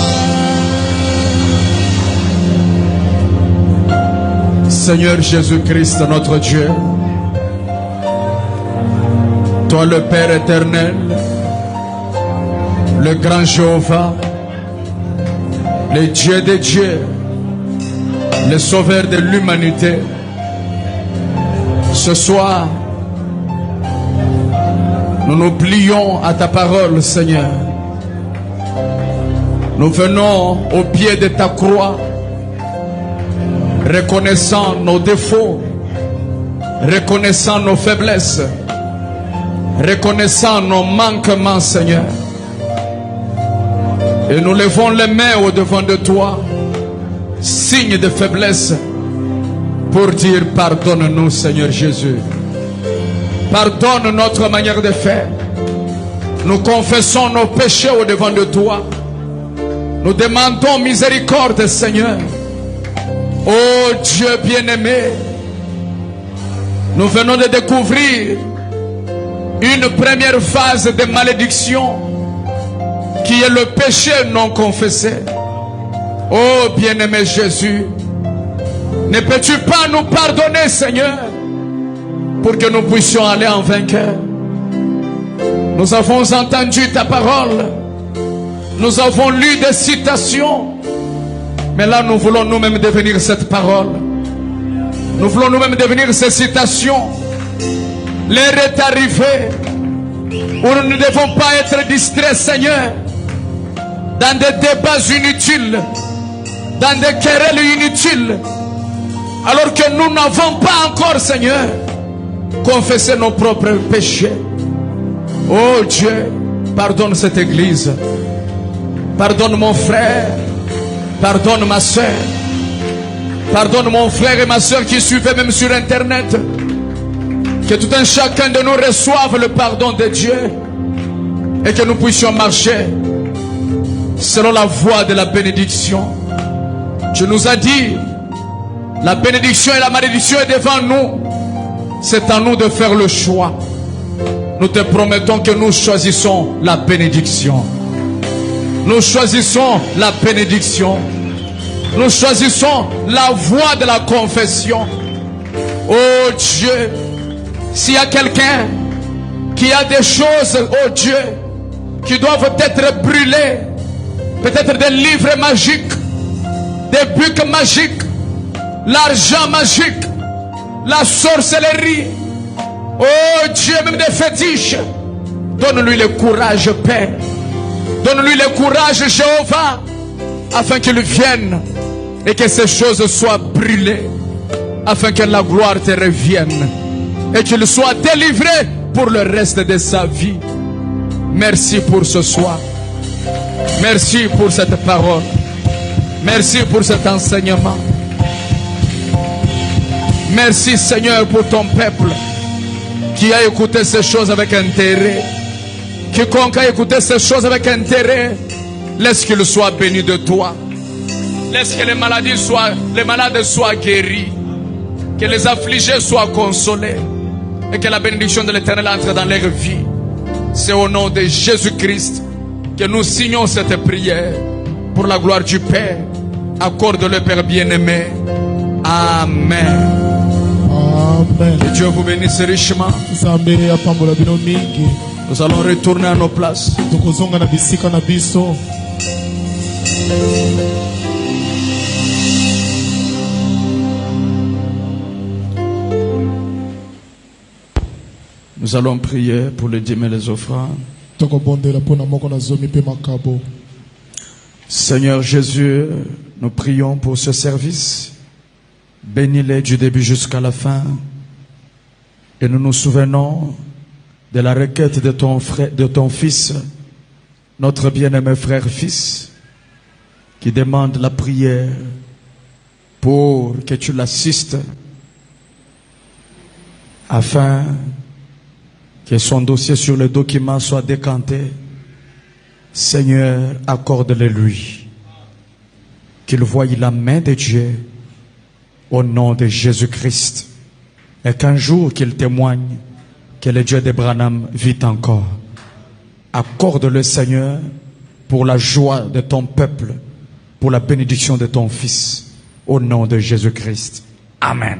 Speaker 1: Seigneur Jésus-Christ, notre Dieu, toi le Père éternel, le grand Jéhovah, le Dieu des dieux, le sauveur de l'humanité, ce soir, nous nous plions à ta parole, Seigneur. Nous venons au pied de ta croix, reconnaissant nos défauts, reconnaissant nos faiblesses, reconnaissant nos manquements, Seigneur. Et nous levons les mains au devant de toi, signe de faiblesse, pour dire pardonne-nous, Seigneur Jésus. Pardonne notre manière de faire. Nous confessons nos péchés au devant de toi. Nous demandons miséricorde, Seigneur. Oh Dieu bien-aimé, nous venons de découvrir une première phase de malédiction qui est le péché non confessé. Oh bien-aimé Jésus, ne peux-tu pas nous pardonner, Seigneur, pour que nous puissions aller en vainqueur? Nous avons entendu ta parole, nous avons lu des citations, mais là nous voulons nous-mêmes devenir cette parole. Nous voulons nous-mêmes devenir ces citations. L'heure est arrivée où nous ne devons pas être distraits, Seigneur, dans des débats inutiles, dans des querelles inutiles, alors que nous n'avons pas encore, Seigneur, confessé nos propres péchés. Oh Dieu, pardonne cette église, pardonne mon frère, pardonne ma soeur, pardonne mon frère et ma soeur qui suivaient même sur internet. Que tout un chacun de nous reçoive le pardon de Dieu et que nous puissions marcher selon la voie de la bénédiction. Tu nous as dit, la bénédiction et la malédiction est devant nous. C'est à nous de faire le choix. Nous te promettons que nous choisissons la bénédiction. Nous choisissons la bénédiction. Nous choisissons la voie de la confession. Oh Dieu, s'il y a quelqu'un qui a des choses, oh Dieu, qui doivent être brûlées, peut-être des livres magiques, des bucs magiques, l'argent magique, la sorcellerie, oh Dieu, même des fétiches, donne-lui le courage, Père. Donne-lui le courage, Jéhovah, afin qu'il vienne et que ces choses soient brûlées, afin que la gloire te revienne et qu'il soit délivré pour le reste de sa vie. Merci pour ce soir. Merci pour cette parole. Merci pour cet enseignement. Merci Seigneur pour ton peuple qui a écouté ces choses avec intérêt. Quiconque a écouté ces choses avec intérêt, laisse qu'il soit béni de toi. Laisse que les malades soient guéris. Que les affligés soient consolés. Et que la bénédiction de l'Éternel entre dans leur vie. C'est au nom de Jésus-Christ que nous signons cette prière. Pour la gloire du Père. Accorde-le, Père bien-aimé. Amen.
Speaker 4: Amen.
Speaker 1: Que Dieu vous bénisse richement.
Speaker 4: Nzambe apambola bino mingi.
Speaker 1: Nous allons retourner à nos places.
Speaker 4: Tokozonga na bisika na biso.
Speaker 1: Nous allons prier pour les dîmes et les offrandes.
Speaker 4: Tokobondela pona moko na zomi pe makabo.
Speaker 1: Seigneur Jésus, nous prions pour ce service. Bénis-les du début jusqu'à la fin. Et nous nous souvenons de la requête de ton frère, de ton fils, notre bien-aimé frère-fils, qui demande la prière pour que tu l'assistes afin que son dossier sur le document soit décanté. Seigneur, accorde-le lui. Qu'il voie la main de Dieu au nom de Jésus-Christ. Et qu'un jour qu'il témoigne que le Dieu d'Abraham vit encore. Accorde-le, Seigneur, pour la joie de ton peuple, pour la bénédiction de ton Fils. Au nom de Jésus-Christ. Amen.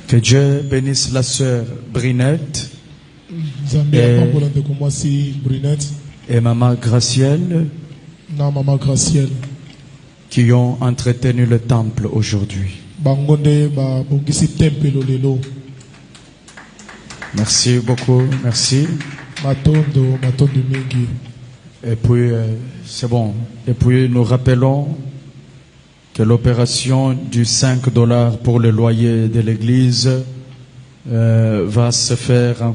Speaker 1: Que Dieu bénisse la sœur Brinette
Speaker 4: Nzambe apambola ndeko mwasi Brinette
Speaker 1: et maman Gracielle
Speaker 4: na mama Gracielle.
Speaker 1: qui ont entretenu le temple aujourd'hui.
Speaker 4: Bango nde babongisi tempelo lelo.
Speaker 1: Merci beaucoup, merci.
Speaker 4: Matondo mingi.
Speaker 1: Et puis, c'est bon. Et puis, nous rappelons que l'opération du $5 pour le loyer de l'église va se faire en